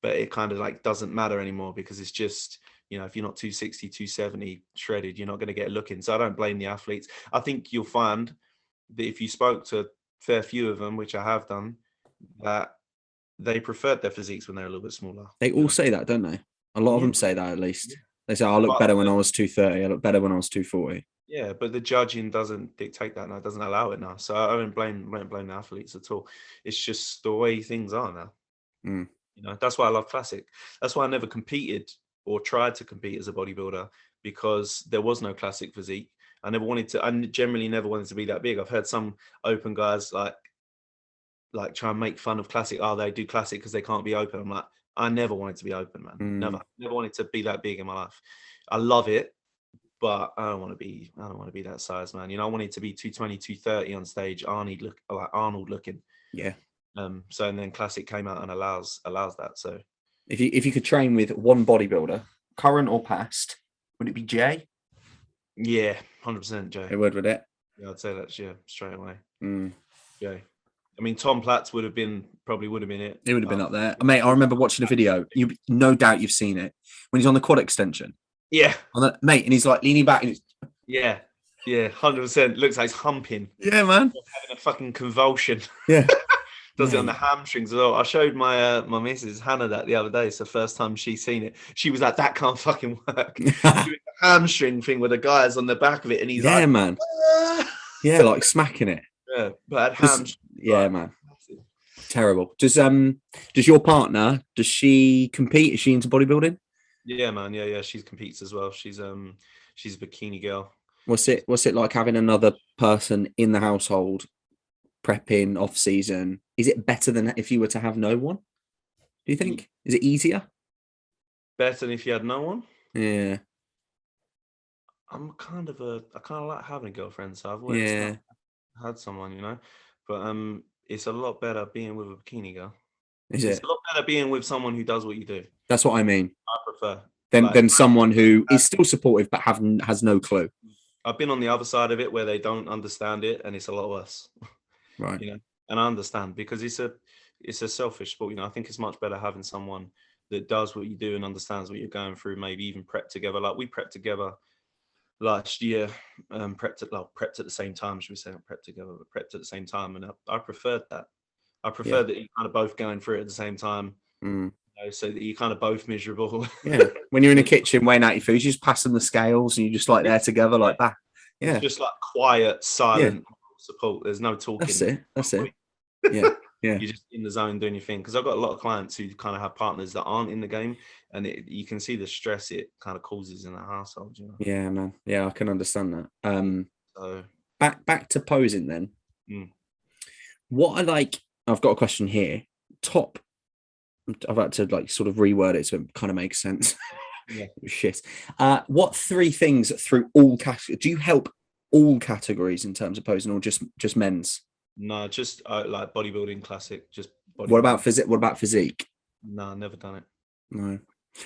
but it kind of like doesn't matter anymore because it's just, you know, if you're not 260, 270 shredded, you're not going to get a look in. So I don't blame the athletes. I think you'll find that if you spoke to a fair few of them, which I have done, that they preferred their physiques when they're a little bit smaller. They all say that, don't they? A lot of them say that at least. They say, I look better when I was 230. I look better when I was 240. Yeah, but the judging doesn't dictate that now. It doesn't allow it now. So I don't blame the athletes at all. It's just the way things are now. You know, that's why I love classic. That's why I never competed or tried to compete as a bodybuilder, because there was no classic physique. I generally never wanted to be that big. I've heard some open guys like try and make fun of classic. Oh, they do classic because they can't be open. I'm like, I never wanted to be open, man. Never wanted to be that big in my life. I love it, but I don't want to be that size, man. You know, I wanted to be 220, 230 on stage, Arnold looking. Yeah. So and then classic came out and allows that. So if you could train with one bodybuilder, current or past, would it be Jay? Yeah, 100% Jay. It would it? Yeah, I'd say that's straight away. Jay. I mean, Tom Platz would have been it. It would have been up there, mate. I remember watching a video. You no doubt you've seen it when he's on the quad extension. Yeah, mate, and he's like leaning back. And yeah, 100%. Looks like he's humping. Yeah, man. Having a fucking convulsion. Yeah. Does it on the hamstrings as well. I showed my my missus Hannah that the other day. It's the first time she's seen it. She was like, "That can't fucking work." Doing the hamstring thing with the guys on the back of it, and he's like, man. Ah! Yeah, like smacking it. Yeah, but Yeah, man, terrible. Does your partner, does she compete? Is she into bodybuilding? Yeah, man. Yeah. She competes as well. She's a bikini girl. What's it like having another person in the household prepping off season? Is it better than if you were to have no one? Do you think? Is it easier? Better than if you had no one? Yeah. I kind of like having a girlfriend, so I've always Yeah. had someone, but it's a lot better being with a bikini girl. Is It's it? a lot better being with someone who does what you do. That's what I mean. I prefer. Than someone who is still supportive but has no clue. I've been on the other side of it where they don't understand it, and it's a lot worse. Right. And I understand because it's a selfish sport. I think it's much better having someone that does what you do and understands what you're going through. Maybe even prep together. Like we prepped together last year, prepped at the same time. Should we say not prepped together, but prepped at the same time, and I preferred that. I prefer that you kind of both going through it at the same time. So that you're kind of both miserable. Yeah. When you're in the kitchen weighing out your food, you just pass them the scales and you just like there together like that. Yeah. It's just like quiet, silent support. There's no talking. That's it. Yeah. Yeah. You're just in the zone doing your thing. Because I've got a lot of clients who kind of have partners that aren't in the game, and you can see the stress it kind of causes in the household. Yeah, man. Yeah, I can understand that. So back to posing then. What I've got a question here. I've had to like sort of reword it so it kind of makes sense. Yeah. Shit. What 3 things through all categories? Do you help all categories in terms of posing, or just men's? No, just like bodybuilding classic. Just bodybuilding. What about physique? No, never done it. No.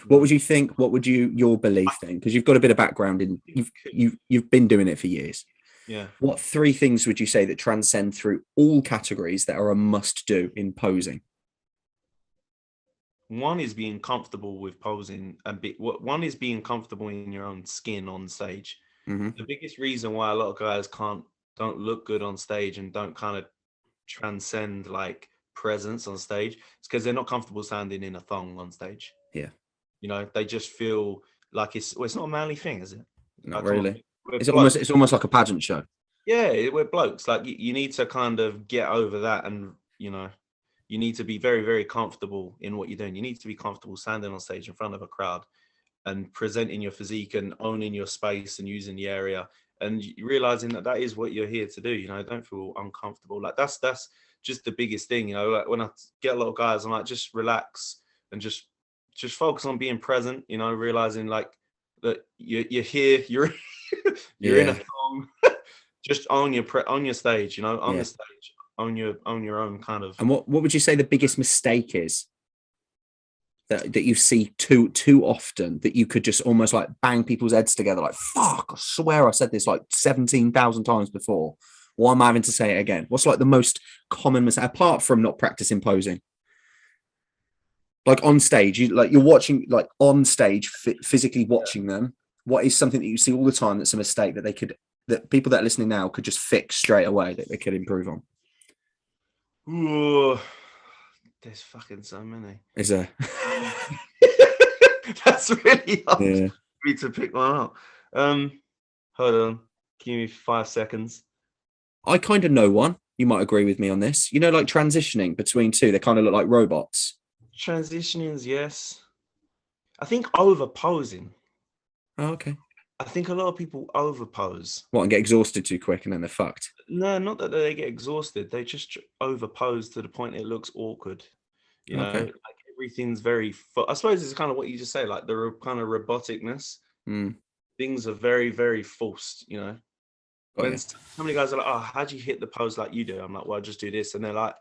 What would you think? What would your belief then? Because you've got a bit of background in you've been doing it for years. Yeah. What 3 things would you say that transcend through all categories that are a must do in posing? One is being comfortable with posing, and one is being comfortable in your own skin on stage. The biggest reason why a lot of guys don't look good on stage and don't kind of transcend like presence on stage is because they're not comfortable standing in a thong on stage. Yeah. They just feel like it's not a manly thing, is it? Not really. It's blokes. almost like a pageant show. Yeah, we're blokes. Like you need to kind of get over that, and you need to be very, very comfortable in what you're doing. You need to be comfortable standing on stage in front of a crowd and presenting your physique and owning your space and using the area and realizing that is what you're here to do. Don't feel uncomfortable. Like that's just the biggest thing. Like when I get a lot of guys, I'm like, just relax and just focus on being present. Realizing like that you're here, you're in a song. Just own your stage. On the stage. Own your own kind of. And what would you say the biggest mistake is that you see too often, that you could just almost like bang people's heads together like, fuck, I swear I said this like 17,000 times before. Why am I having to say it again? What's like the most common mistake apart from not practicing posing? Like on stage, you're watching, like on stage, physically watching them. What is something that you see all the time that's a mistake that people that are listening now could just fix straight away, that they could improve on? Ooh, there's fucking so many. Is there? That's really hard for me to pick one up. Hold on. Give me 5 seconds. I kind of know one. You might agree with me on this. Like transitioning between two, they kind of look like robots. Transitionings, yes. I think overposing. Oh, okay. I think a lot of people overpose. What, and get exhausted too quick and then they're fucked? No, not that they get exhausted. They just overpose to the point it looks awkward. Like everything's very. I suppose it's kind of what you just say, like the kind of roboticness. Things are very, very forced. When so many guys are like, "Oh, how'd you hit the pose like you do?" I'm like, "Well, I just do this," and they're like,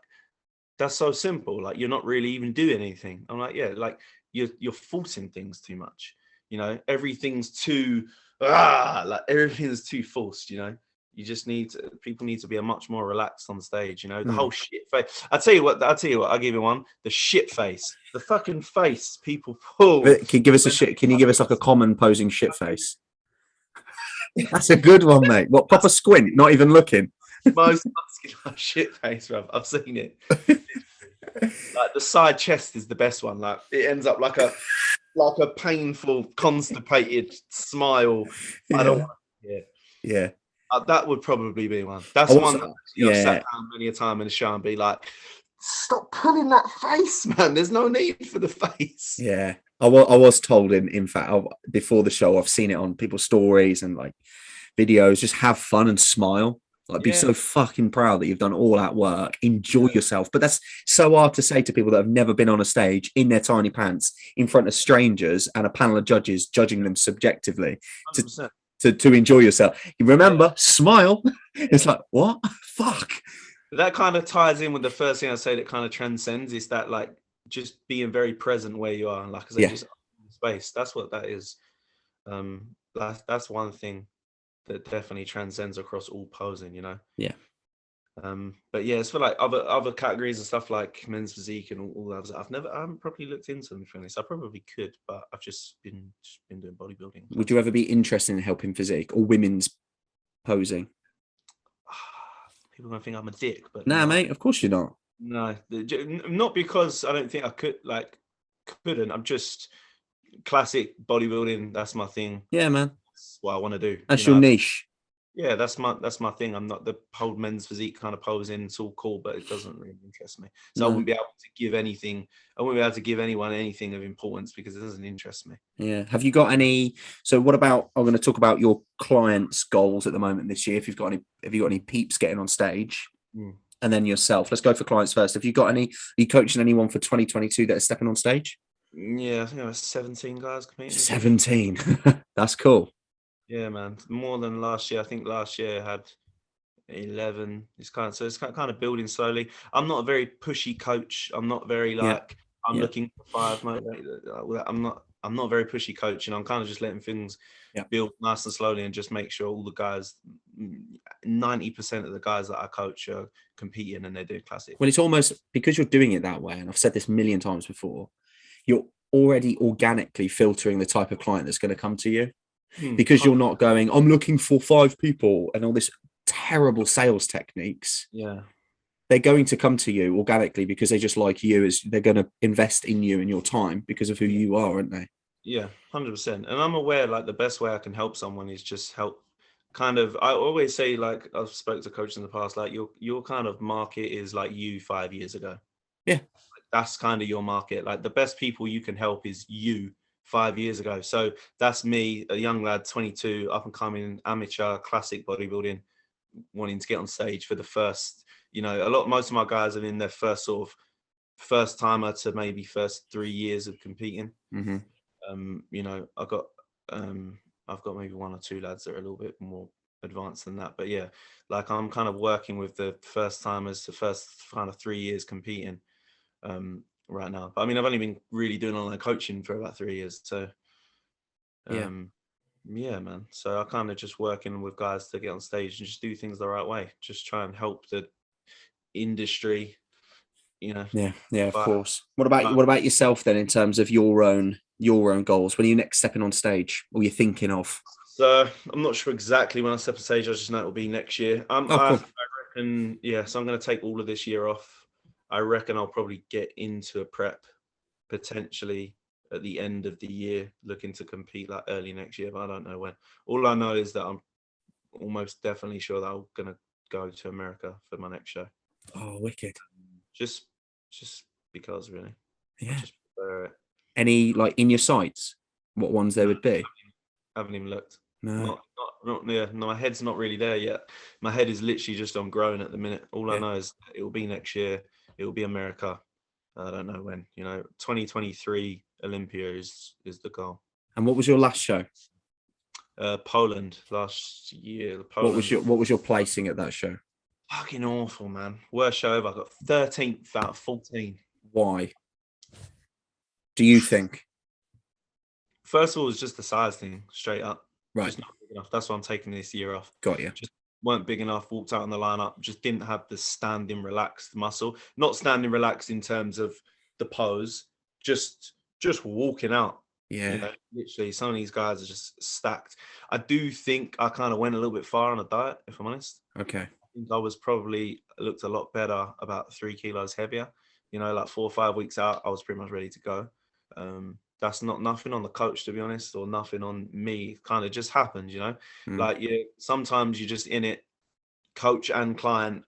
"That's so simple. Like you're not really even doing anything." I'm like, "Yeah, like you're forcing things too much. Everything's too." Like everything's too forced, you just people need to be a much more relaxed on stage, the whole shit face. I'll tell you what, I'll give you one, the shit face, the fucking face people pull. Can you give us like a common posing shit face? That's a good one, mate. What, proper squint, not even looking? Most muscular shit face, bruv. I've seen it. Like the side chest is the best one. Like it ends up like a painful, constipated smile. I don't want to. Yeah. That would probably be one. I That's was, one that I've yeah, sat down many a time in the show and be like, stop pulling that face, man. There's no need for the face. yeah. I was told in fact, before the show, I've seen it on people's stories and like videos, just have fun and smile. Like, be Yeah, so fucking proud that you've done all that work. Enjoy yeah, yourself. But that's so hard to say to people that have never been on a stage in their tiny pants in front of strangers and a panel of judges judging them subjectively to 100%. to enjoy yourself. You Yeah, remember, smile. It's yeah. like, what? Fuck. That kind of ties in with the first thing I say that kind of transcends is that like just being very present where you are. And like I say, Yeah. just space. That's what that is. That's one thing that definitely transcends across all posing, you know. Yeah. But yeah, it's for like other categories and stuff like men's physique and all that. I haven't properly looked into them, to be honest. I probably could, but I've just been doing bodybuilding. Would you ever be interested in helping physique or women's posing? People gonna think I'm a dick, but Nah, no, mate, of course you're not. no, not because I don't think I could, like, couldn't. I'm just classic bodybuilding. That's my thing. Yeah, man. That's what I want to do. You That's your know, niche. yeah, that's my thing. I'm not the whole men's physique kind of posing. It's all cool, but it doesn't really interest me. So I No. wouldn't be able to give anything. I wouldn't be able to give anyone anything of importance because it doesn't interest me. Yeah. Have you got any? So, what about? I'm going to talk about your clients' goals at the moment this year. If you've got any, have you got any peeps getting on stage? Mm. And then yourself. Let's go for clients first. Have you got any? Are you coaching anyone for 2022 that is stepping on stage? Yeah, I think I was 17 guys competing. 17. That's cool. Yeah, man, more than last year. I think last year I had 11. It's kind of building slowly. I'm not a very pushy coach. I'm not very Yeah. like I'm Yeah. looking for five. I'm not a very pushy coach, and I'm kind of just letting things Yeah. build nice and slowly, and just make sure all the guys, 90% of the guys that I coach are competing and they're doing classic. Well, it's almost because you're doing it that way, and I've said this a million times before, you're already organically filtering the type of client that's going to come to you because you're not going, I'm looking for 5 people and all this terrible sales techniques. Yeah. They're going to come to you organically because they just like you, as they're going to invest in you and your time because of who you are, aren't they? Yeah, 100%. And I'm aware like the best way I can help someone is just help kind of, I always say, like I've spoke to coaches in the past, like your kind of market is like you 5 years ago. Yeah. That's kind of your market. Like the best people you can help is you 5 years ago. So that's me, a young lad, 22, up and coming, amateur, classic bodybuilding, wanting to get on stage for the first, most of my guys are in their first sort of first timer to maybe first 3 years of competing. Mm-hmm. I've got maybe 1 or 2 lads that are a little bit more advanced than that. But yeah, like I'm kind of working with the first timers, the first kind of 3 years competing right now. But I mean, I've only been really doing online coaching for about 3 years. So yeah, man. So I kind of just working with guys to get on stage and just do things the right way. Just try and help the industry, Yeah, of course. What about yourself then, in terms of your own goals? When are you next stepping on stage, or you're thinking of? So I'm not sure exactly when I step on stage. I just know it'll be next year. Cool. I reckon, yeah. So I'm going to take all of this year off. I reckon I'll probably get into a prep potentially at the end of the year, looking to compete like early next year, but I don't know when. All I know is that I'm almost definitely sure that I'm going to go to America for my next show. Oh, wicked. Just because, really. Yeah. I just prefer it. Any, like, in your sights, what ones there would be? I haven't even looked. No. Not no, my head's not really there yet. My head is literally just on growing at the minute. All I know is it will be next year. It will be America. I don't know when. 2023 Olympia is the goal. And what was your last show? Poland last year. What was your placing at that show? Fucking awful, man. Worst show ever. I got 13th out of 14. Why? Do you think? First of all, it was just the size thing, straight up. Right. Just not big enough. That's why I'm taking this year off. Got you. Just weren't big enough. Walked out on the lineup. Just didn't have the standing relaxed muscle. Not standing relaxed in terms of the pose. Just walking out. Yeah. Literally, some of these guys are just stacked. I do think I kind of went a little bit far on a diet, if I'm honest. Okay. I think I was probably looked a lot better, about 3 kilos heavier. Like 4 or 5 weeks out, I was pretty much ready to go. that's not nothing on the coach, to be honest, or nothing on me. It kind of just happened, you know. Like sometimes you're just in it, coach and client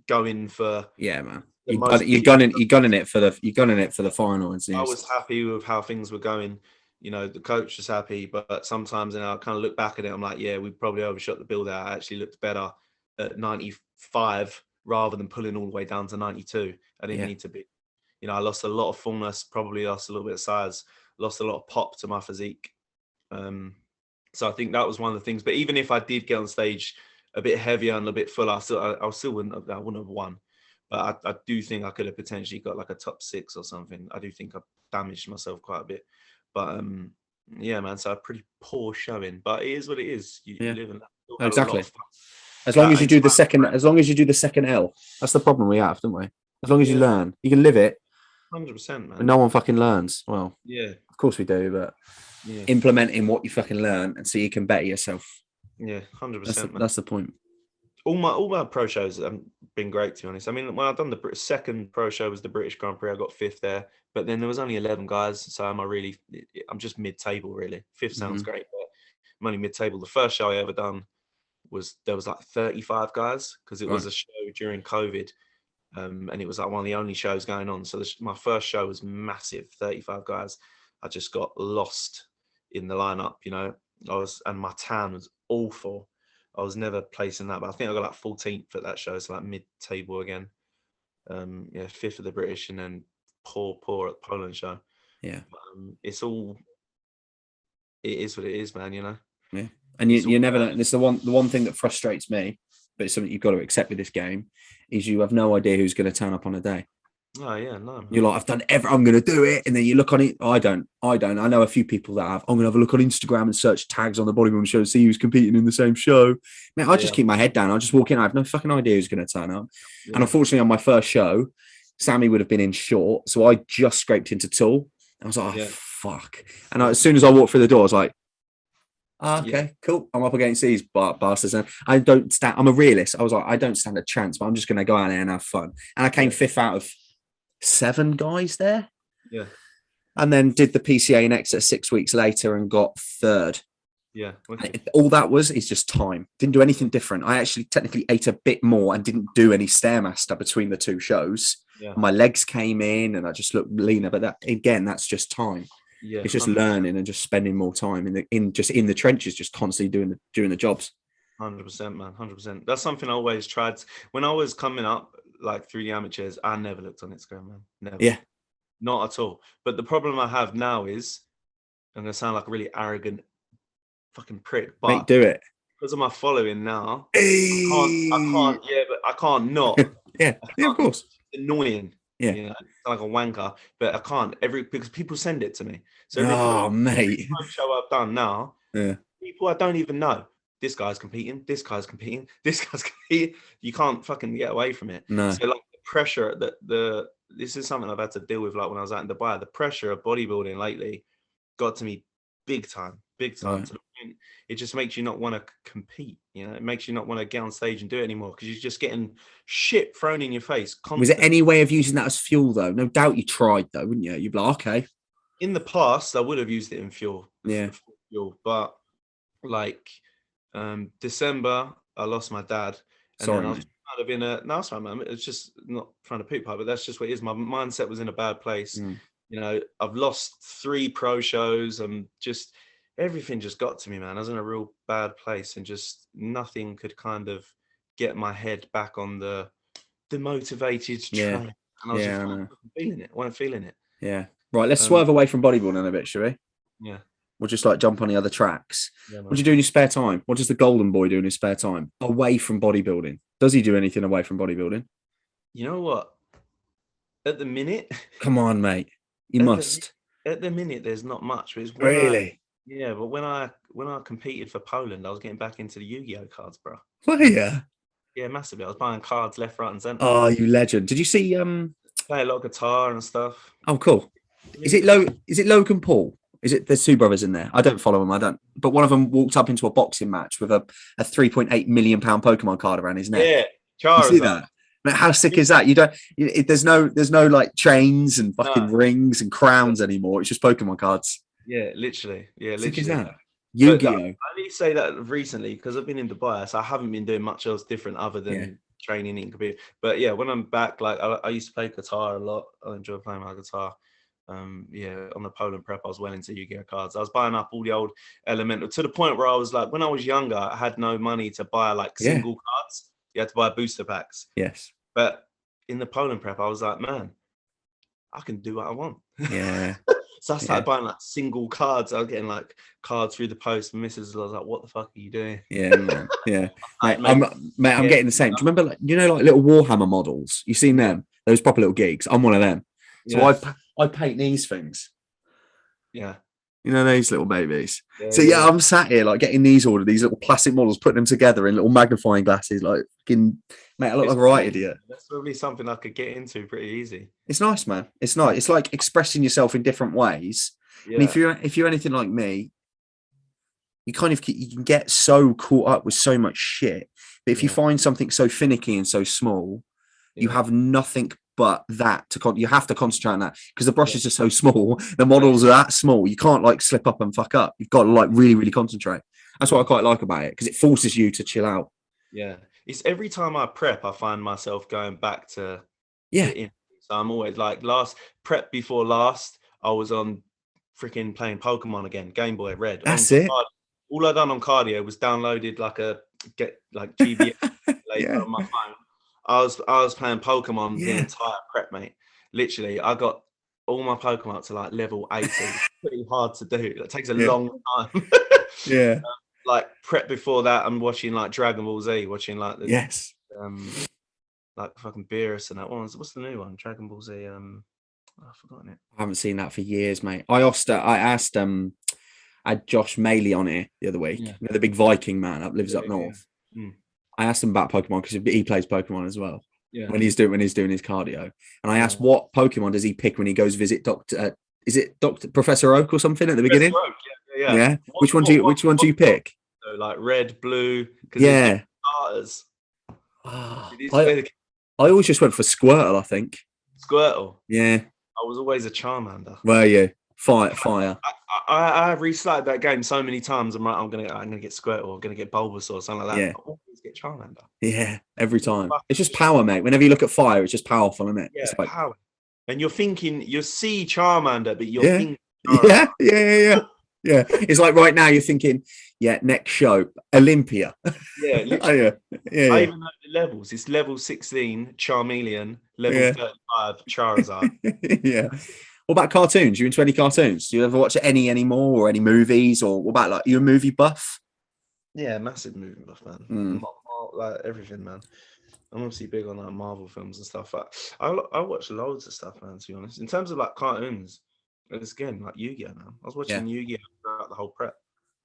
going for Yeah, man. the You're gunning it for the final. I was happy with how things were going. You know, the coach was happy, but sometimes, I kind of look back at it, I'm like, yeah, we probably overshot the build out. I actually looked better at 95 rather than pulling all the way down to 92. I didn't need to be. I lost a lot of fullness, probably lost a little bit of size, lost a lot of pop to my physique. So I think that was one of the things. But even if I did get on stage a bit heavier and a bit fuller, I still wouldn't have won. But I do think I could have potentially got like a top 6 or something. I do think I damaged myself quite a bit. But yeah, man. So a pretty poor showing. But it is what it is. You live in that. Exactly. As long as you do the second L, that's the problem we have, don't we? As long as you learn, you can live it. 100%, man. But no one fucking learns. Well, yeah, of course we do, but implementing what you fucking learn and so you can better yourself. Yeah, 100%. That's the point. All my pro shows have been great, to be honest. I mean, when I've done the second pro show was the British Grand Prix, I got 5th there. But then there was only 11 guys, so I'm just mid-table, really. 5th sounds great, but I'm only mid-table. The first show I ever done there was like 35 guys because it was a show during COVID. And it was like one of the only shows going on. So my first show was massive, 35 guys. I just got lost in the lineup, and my tan was awful. I was never placing that, but I think I got like 14th at that show. So like mid-table again. 5th of the British and then poor at the Poland show. Yeah. It is what it is, man, Yeah. And you never know. It's the one thing that frustrates me, but it's something you've got to accept with this game, is you have no idea who's going to turn up on a day. Oh yeah, no. Man. You're like, I've done I'm going to do it, and then you look on it. I don't. I know a few people that have. I'm going to have a look on Instagram and search tags on the bodybuilding show, see who's competing in the same show. Man, I just keep my head down. I just walk in. I have no fucking idea who's going to turn up. Yeah. And unfortunately, on my first show, Sammy would have been in short, so I just scraped into tall. I was like, fuck. And as soon as I walked through the door, I was like, okay, cool. I'm up against these bastards. And I don't stand. I'm a realist. I was like, I don't stand a chance, but I'm just going to go out there and have fun. And I came 5th out of 7 guys there. Yeah. And then did the PCA next at 6 weeks later and got 3rd. Yeah. All that is just time. Didn't do anything different. I actually technically ate a bit more and didn't do any Stairmaster between the 2 shows. Yeah. My legs came in and I just looked leaner. But that's just time. Yeah, it's just 100%. Learning and just spending more time in the trenches, just constantly doing the jobs. 100%, man, 100%. That's something I always tried. When I was coming up, like through the amateurs, I never looked on Instagram, man. Never. Yeah, not at all. But the problem I have now is, I'm gonna sound like a really arrogant fucking prick, but mate, do it because of my following now. Hey. I can't. Yeah, but I can't not. Yeah, of course. It's annoying. Yeah, like a wanker, but I can't because people send it to me. So mate, every show I've done now, people I don't even know. This guy's competing. This guy's competing. This guy's competing. You can't fucking get away from it. No. So like the pressure this is something I've had to deal with. Like when I was out in Dubai, the pressure of bodybuilding lately got to me big time. Right. To the point, it just makes you not want to compete. It makes you not want to get on stage and do it anymore because you're just getting shit thrown in your face constantly. Was it any way of using that as fuel though? No doubt you tried though, wouldn't you? You'd be like, okay. In the past, I would have used it in fuel. Yeah. But like December, I lost my dad. And Sorry, then I was kind of in a no, sorry, man. It's just not trying to poop pipe, but that's just what it is. My mindset was in a bad place. I've lost 3 pro shows. Just everything just got to me, man. I was in a real bad place and just nothing could kind of get my head back on the motivated train. And I was just wasn't feeling it. Yeah. Right, let's swerve away from bodybuilding a bit, shall we? Yeah. We'll just like jump on the other tracks. Yeah, what do you do in your spare time? What does the golden boy do in his spare time? Away from bodybuilding. Does he do anything away from bodybuilding? You know what? At the minute... Come on, mate. You must. At the minute, there's not much. Really? But when I competed for Poland, I was getting back into the Yu-Gi-Oh cards, bro. Were you? Yeah, massively. I was buying cards left, right, and centre. Oh, you legend! Did you see? Play a lot of guitar and stuff. Oh, cool. Is it Logan Paul? There's 2 brothers in there. I don't follow them. I don't. But one of them walked up into a boxing match with a 3.8 million pound Pokemon card around his neck. Yeah, Charizard. You see that? Mate, how sick is that? There's no like chains and fucking rings and crowns anymore. It's just Pokemon cards. Yeah, literally. Yeah, literally. Sick is that? Yu-Gi-Oh. I only say that recently because I've been in Dubai, so I haven't been doing much else different other than training in computer. But yeah, when I'm back, like I used to play guitar a lot. I enjoy playing my guitar. On the Poland prep, I was well into Yu-Gi-Oh cards. I was buying up all the old Elemental to the point where I was like, when I was younger, I had no money to buy like single cards. You had to buy booster packs. Yes. But in the Poland prep, I was like, man, I can do what I want. Yeah. So I started buying like single cards. I was getting like cards through the post. Mrs. was like, "What the fuck are you doing?" Yeah, man. Yeah, mate, I'm getting the same. Do you remember, like little Warhammer models? You seen them? Those proper little geeks. I'm one of them. So I paint these things. Yeah. You know, these little babies. I'm sat here like getting these ordered, these little plastic models, putting them together in little magnifying glasses. Like, fucking, mate, I look like a right idiot. That's probably something I could get into pretty easy. It's nice, man. It's nice. It's like expressing yourself in different ways. Yeah. And if you're anything like me, you kind of you can get so caught up with so much shit. But if you find something so finicky and so small, you have nothing but that you have to concentrate on that because the brushes are so small, the models are that small, you can't like slip up and fuck up. You've got to like really, really concentrate. That's what I quite like about it, because it forces you to chill out. Yeah, it's every time I prep, I find myself going back to so I'm always like prep before last, I was on freaking playing Pokemon again, Game Boy Red. That's it. All I done on cardio was downloaded like GBA on my phone. I was playing Pokemon the entire prep, mate. Literally, I got all my Pokemon up to like level 80. It's pretty hard to do. It takes a long time. Like prep before that, I'm watching like Dragon Ball Z, watching like the like fucking Beerus and that one. What's the new one? Dragon Ball Z. I've forgotten it. I haven't seen that for years, mate. I asked I had Josh Maley on here the other week. You know, the big Viking man lives up north. I asked him about Pokemon because he plays Pokemon as well. Yeah. When he's doing his cardio, and I asked what Pokemon does he pick when he goes visit Doctor? Is it Professor Oak or something at the beginning? Oak, yeah. Which one do you pick? So like red, blue. Yeah. Starters. I always just went for Squirtle. I think. Squirtle. Yeah. I was always a Charmander. Were you? Fire. I restarted that game so many times. I'm like, I'm gonna get Squirtle, I'm gonna get Bulbasaur, or something like that. Yeah. I always get Charmander. Yeah, every time. It's just power, mate. Whenever you look at fire, it's just powerful, isn't it? Yeah, it's like power. And you're thinking, you see Charmander, but you're thinking Charmander. Yeah. It's like right now you're thinking, next show, Olympia. Yeah, literally. I even know the levels. It's level 16 Charmeleon, level 35 Charizard. Yeah. What about cartoons? You into any cartoons? Do you ever watch any anymore, or any movies, or what about, like, you a movie buff? Yeah, massive movie buff, man. Like everything, man. I'm obviously big on like Marvel films and stuff. But I watch loads of stuff, man. To be honest, in terms of like cartoons, it's again like Yu-Gi-Oh, man. I was watching Yu-Gi-Oh throughout the whole prep.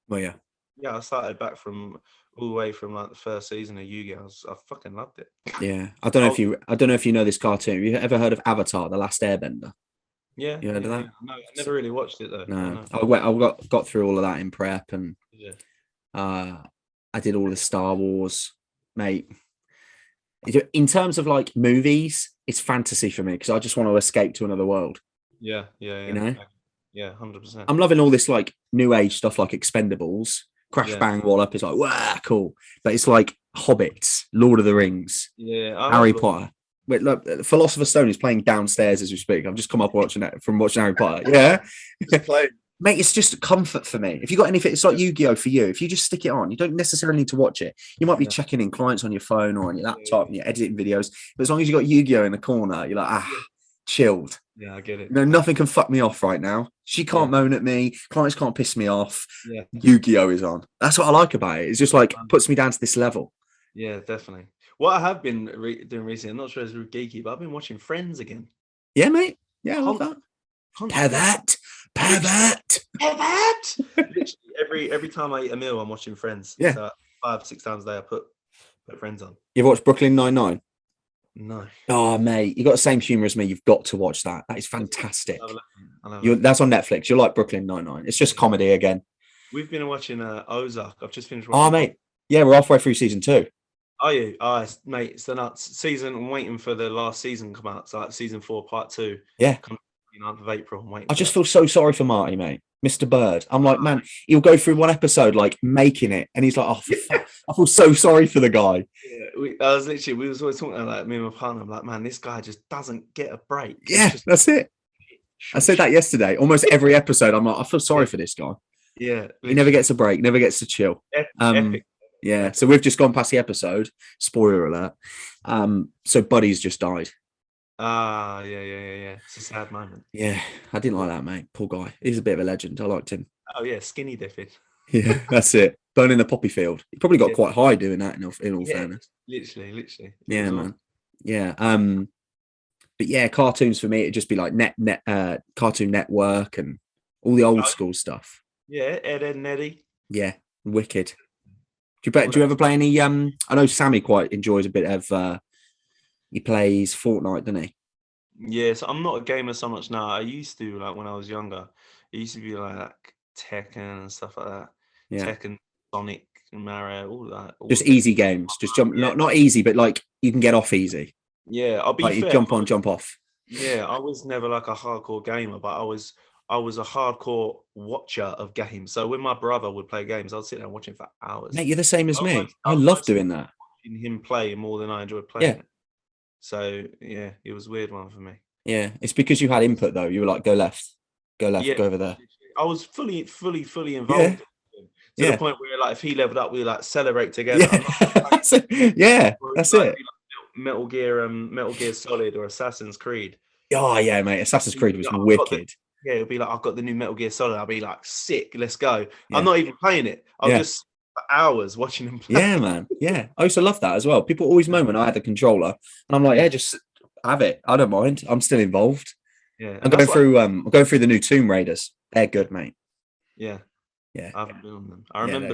Well, yeah. I started back from all the way from like the first season of Yu-Gi-Oh. I fucking loved it. Yeah, I don't know if you know this cartoon. Have you ever heard of Avatar: The Last Airbender? Yeah, you heard of that? No, I never really watched it though. No, I got through all of that in prep, and I did all the Star Wars, mate. In terms of like movies, it's fantasy for me because I just want to escape to another world. Yeah. You know? Yeah, 100%. I'm loving all this like new age stuff, like Expendables, Crash Bang Wallop. It's like, wow, cool. But it's like Hobbits, Lord of the Rings, Harry Potter. Wait, look, Philosopher's Stone is playing downstairs as we speak. I've just come up watching Harry Potter. Yeah. Mate, it's just a comfort for me. If you got anything, it's like Yu-Gi-Oh for you. If you just stick it on, you don't necessarily need to watch it. You might be checking in clients on your phone or on your laptop and you're editing videos. But as long as you got Yu-Gi-Oh in the corner, you're like, chilled. Yeah, I get it. You know, nothing can fuck me off right now. She can't moan at me. Clients can't piss me off. Yeah. Yu-Gi-Oh is on. That's what I like about it. It's just like puts me down to this level. Yeah, definitely. What I have been doing recently, I'm not sure it's geeky, but I've been watching Friends again. Yeah, mate. Yeah, I love that. Pervert. Literally every time I eat a meal, I'm watching Friends. Yeah. So 5-6 times a day, I put Friends on. You've watched Brooklyn Nine-Nine? No. Oh, mate, you got the same humour as me. You've got to watch that. That is fantastic. That's on Netflix. You'll like Brooklyn Nine-Nine. It's just comedy again. We've been watching Ozark. I've just finished watching. Oh, mate. Yeah, we're halfway through season 2. Are you? Mate, it's the nuts season. I'm waiting for the last season to come out. It's like season 4, part 2. Yeah. Come 29th of April. I'm waiting I for just that. feel so sorry for Marty, mate. Mr. Bird. I'm like, man, he'll go through one episode like making it, and he's like, oh, for fuck. I feel so sorry for the guy. Yeah, we was always talking about, like, me and my partner. I'm like, man, this guy just doesn't get a break. Yeah, Just, that's it. I said that yesterday. Almost every episode, I'm like, I feel sorry for this guy. Yeah, he never gets a break, never gets to chill. Epic. Yeah, so we've just gone past the episode. Spoiler alert. So Buddy's just died. Yeah. It's a sad moment. Yeah, I didn't like that, mate. Poor guy. He's a bit of a legend. I liked him. Oh yeah, skinny dipping. Yeah, that's it. Burning the poppy field. He probably got quite high doing that. In all fairness. Literally. Yeah, man. Awesome. Yeah. But yeah, cartoons for me, it'd just be like Cartoon Network and all the old school stuff. Yeah, Ed and Eddie. Yeah, wicked. Do you ever play any? I know Sammy quite enjoys a bit of. He plays Fortnite, doesn't he? Yeah, so I'm not a gamer so much now. I used to, like, when I was younger. It used to be like Tekken and stuff like that. Yeah. Tekken, Sonic, and Mario, all that. Just easy games. Just jump. Yeah. Not easy, but like you can get off easy. Yeah, I'll be fair. You jump on, jump off. Yeah, I was never like a hardcore gamer, but I was a hardcore watcher of games. So when my brother would play games, I'd sit there and watch him for hours. Mate, you're the same as me. I love doing that. Watching him play more than I enjoyed playing it. So yeah, it was a weird one for me. Yeah, it's because you had input though. You were like, go left, go over there. I was fully involved. To the point where, like, if he leveled up, we like celebrate together. Yeah, that's it. Metal Gear Solid or Assassin's Creed. Oh yeah, mate. Assassin's Creed was wicked. It'll be like, I've got the new Metal Gear Solid. I'll be like, sick, let's go. Yeah. I'm not even playing it. I'll just for hours watching him play. Yeah, man. Yeah. I used to love that as well. People always moan when I had the controller, and I'm like, yeah, just have it. I don't mind. I'm still involved. Yeah. I'm going through the new Tomb Raiders. They're good, mate. Yeah. Yeah. I haven't been on them. I remember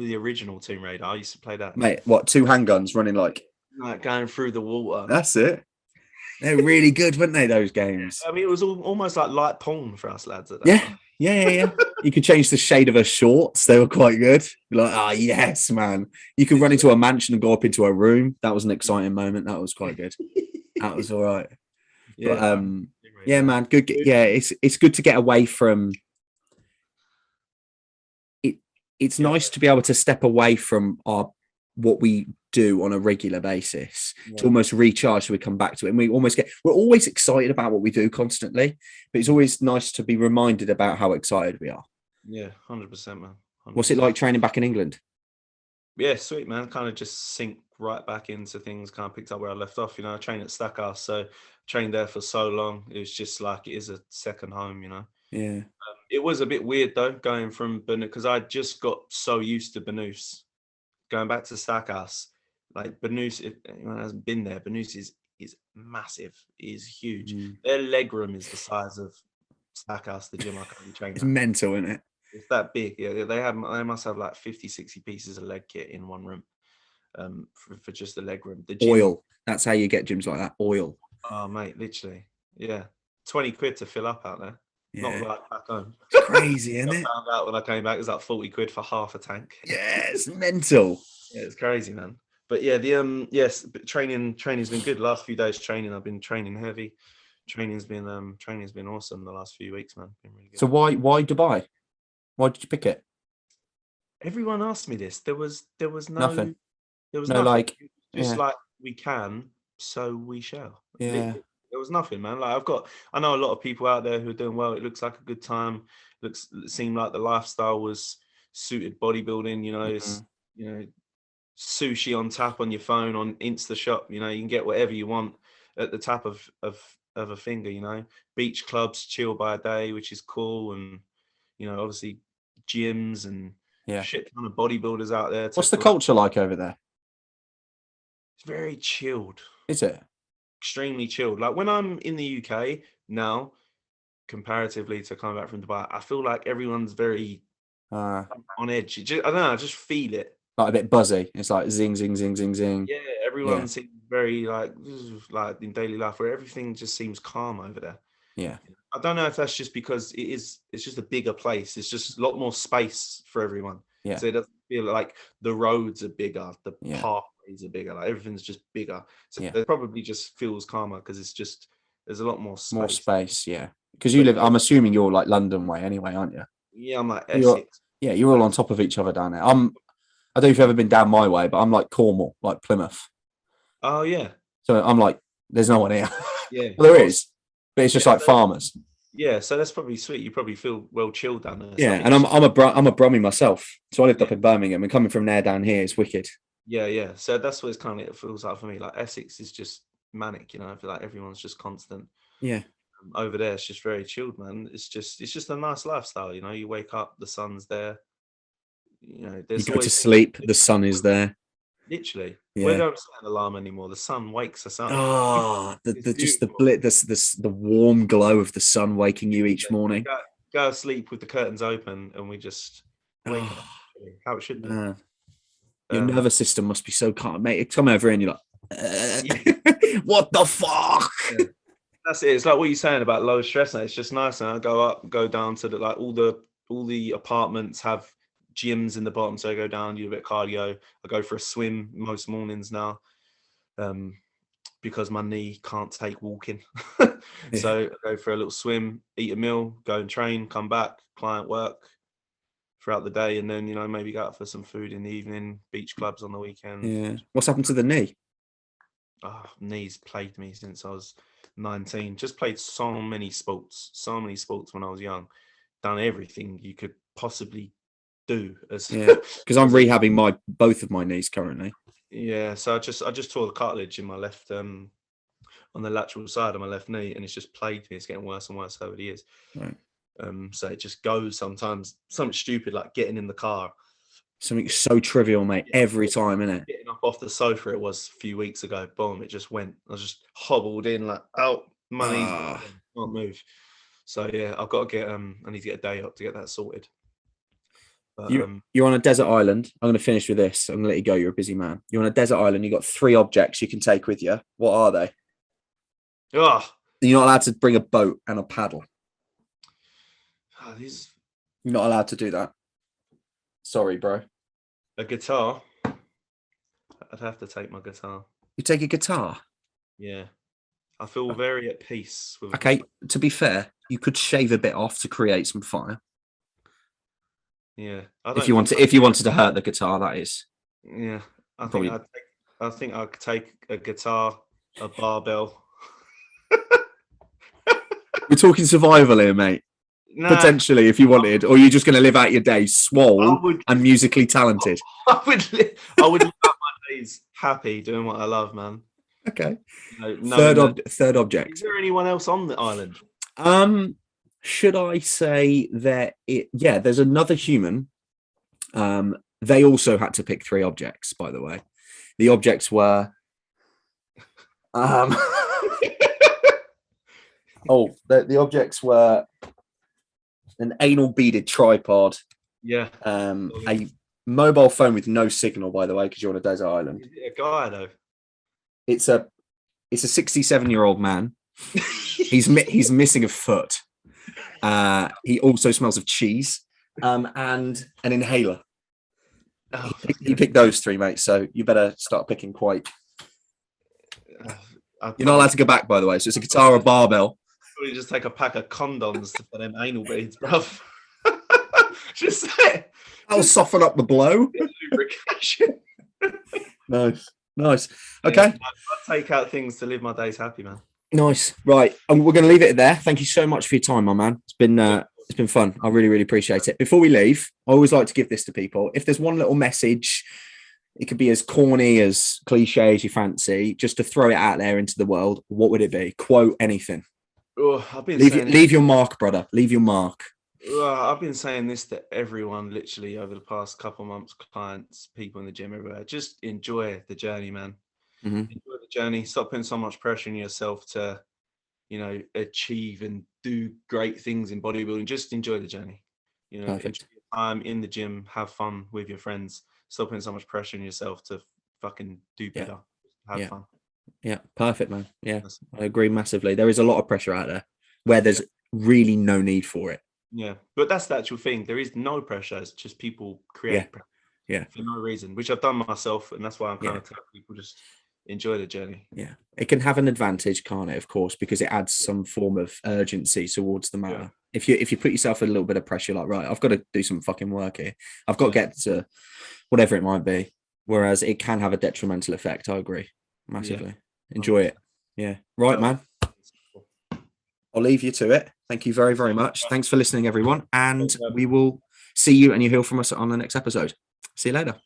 the original Tomb Raider. I used to play that. Mate, what, 2 handguns running like going through the water. That's it. They're really good, weren't they, those games? I mean, it was almost like light porn for us lads at that time. Yeah. You could change the shade of her shorts. They were quite good. Like, yes, man. You could run into a mansion and go up into a room. That was an exciting moment. That was quite good. That was all right. Yeah, but, yeah, man. Good. Yeah, it's good to get away from it. It's nice to be able to step away from what we do on a regular basis to almost recharge so we come back to it, and we're always excited about what we do constantly, but it's always nice to be reminded about how excited we are. 100%, man. 100%. What's it like training back in England? Yeah, sweet, man. Kind of just sink right back into things, kind of picked up where I left off. I trained at Stackhouse, so trained there for so long. It was just like, it is a second home. Yeah. It was a bit weird though, going from Bernus, because I just got so used to Bernus. Going back to Stackhouse, like Bernus, if anyone hasn't been there, Bernus is massive, is huge. Their leg room is the size of Stackhouse, the gym I currently train. It's mental, isn't it? It's that big. Yeah, they must have like 50-60 pieces of leg kit in one room, for just the leg room. The gym, oil. That's how you get gyms like that. Oil. Oh mate, literally. Yeah, 20 quid to fill up out there. Yeah. Not like back home. It's crazy, isn't it? I found out when I came back, it was like 40 quid for half a tank. Yeah, it's mental. Yeah, it's crazy, man. But yeah, training's been good. Last few days training, I've been training heavy. Training's been awesome the last few weeks, man. Been really good. So why Dubai? Why did you pick it? Everyone asked me this. There was nothing. There was no nothing. like like, we can, so we shall. Yeah. There was nothing, man. Like, I know a lot of people out there who are doing well. It looks like a good time. It seemed like the lifestyle was suited bodybuilding. It's, sushi on tap on your phone on InstaShop. You can get whatever you want at the tap of a finger. Beach clubs, chill by a day, which is cool, and obviously gyms and shit ton of bodybuilders out there. What's the culture like over there? It's very chilled. Is it? Extremely chilled. Like when I'm in the UK now, comparatively to coming back from Dubai, I feel like everyone's very on edge. I don't know. I just feel it. Like a bit buzzy. It's like zing, zing, zing, zing, zing. Yeah, everyone seems very like in daily life, where everything just seems calm over there. Yeah. I don't know if that's just because it's just a bigger place. It's just a lot more space for everyone. Yeah. So it doesn't feel like the roads are bigger, the pathways These are bigger. Like everything's just bigger. So Yeah. it probably just feels calmer because it's just there's a lot more space. More space, yeah. Because you live, I'm assuming you're like London way anyway, aren't you? Yeah, I'm like You're, Essex. yeah, you're all on top of each other down there. I don't know if you've ever been down my way, but I'm like Cornwall, like Plymouth. Oh yeah. So I'm like, there's no one here. Yeah. Well, there is, but it's just like farmers. Yeah, so that's probably sweet. You probably feel well chilled down there. Yeah, and I'm a Brummie myself, so I lived up in Birmingham, and coming from there down here is wicked. Yeah. So that's what it's kind of it feels like for me. Like Essex is just manic, you know. I feel like everyone's just constant. Yeah. Over there, it's just very chilled, man. It's just a nice lifestyle, you know. You wake up, the sun's there. You know, You go to sleep, the sun is there. Literally, yeah. We don't set an alarm anymore. The sun wakes us up. Oh, the warm glow of the sun waking you each morning. Go to sleep with the curtains open, and we just wake up. How it should be. Your nervous system must be so calm, mate. Come over and you're like, what the fuck? Yeah. That's it. It's like what you're saying about low stress. And it's just nice. And I go up, go down to all the apartments have gyms in the bottom, so I go down, do a bit of cardio. I go for a swim most mornings now, because my knee can't take walking. So I go for a little swim, eat a meal, go and train, come back, client work throughout the day, and then maybe go out for some food in the evening, beach clubs on the weekend. Yeah. What's happened to the knee? Oh, knees plagued me since I was 19. Just played so many sports when I was young. Done everything you could possibly do because I'm rehabbing both of my knees currently. Yeah, so I just tore the cartilage in my left on the lateral side of my left knee, and it's just plagued me. It's getting worse and worse over the years. Right. So it just goes sometimes. Something stupid like getting in the car. Something so trivial, mate. Every time, innit? Getting up off the sofa, it was a few weeks ago. Boom! It just went. I was just hobbled in like out. My knees can't move. So yeah, I've got to get. I need to get a day up to get that sorted. But, you're on a desert island. I'm going to finish with this. I'm going to let you go. You're a busy man. You're on a desert island. You've got 3 objects you can take with you. What are they? You're not allowed to bring a boat and a paddle. You're not allowed to do that. Sorry, bro. A guitar. I'd have to take my guitar. You take a guitar? Yeah. I feel very at peace with. Okay, to be fair, you could shave a bit off to create some fire. Yeah. If you wanted to hurt the guitar, that is. Yeah. I think I could take a guitar, a barbell. We're talking survival here, mate. Nah, potentially, if you wanted, or you're just going to live out your days swole and musically talented. I would live out my days happy doing what I love, man. Okay. Third object. Is there anyone else on the island? Should I say there's another human. They also had to pick 3 objects, by the way. The objects were the objects were an anal beaded tripod. Yeah. A mobile phone with no signal, by the way, because you're on a desert island. Is it a guy though? It's a 67-year-old man. He's missing a foot. He also smells of cheese. And an inhaler. He picked those 3, mate. So you better start picking quite. You're not allowed to go back, by the way. So it's a guitar or a barbell. Probably just take a pack of condoms for them anal beads, bruv. Just say that'll soften up the blow. Lubrication. Nice. Okay. I take out things to live my days happy, man. Nice. Right. We're going to leave it there. Thank you so much for your time, my man. It's been fun. I really, really appreciate it. Before we leave, I always like to give this to people. If there's one little message, it could be as corny, as cliche as you fancy, just to throw it out there into the world, what would it be? Quote anything. Leave your mark, brother. Leave your mark. I've been saying this to everyone literally over the past couple of months, clients, people in the gym, everywhere. Just enjoy the journey, man. Mm-hmm. Enjoy the journey. Stop putting so much pressure on yourself to, achieve and do great things in bodybuilding. Just enjoy the journey. Enjoy your time in the gym. Have fun with your friends. Stop putting so much pressure on yourself to fucking do better. Have fun. Yeah, perfect, man. Yeah, I agree massively. There is a lot of pressure out there where there's really no need for it. Yeah, but that's the actual thing. There is no pressure. It's just people create pressure. Yeah. For no reason, which I've done myself, and that's why I'm kind of telling people just enjoy the journey. Yeah. It can have an advantage, can't it, of course, because it adds some form of urgency towards the matter. If you put yourself in a little bit of pressure, like, right, I've got to do some fucking work here. I've got to get to whatever it might be. Whereas it can have a detrimental effect. I agree massively. Enjoy it. Yeah. Right, man. I'll leave you to it. Thank you very, very much. Thanks for listening, everyone. And we will see you and you hear from us on the next episode. See you later.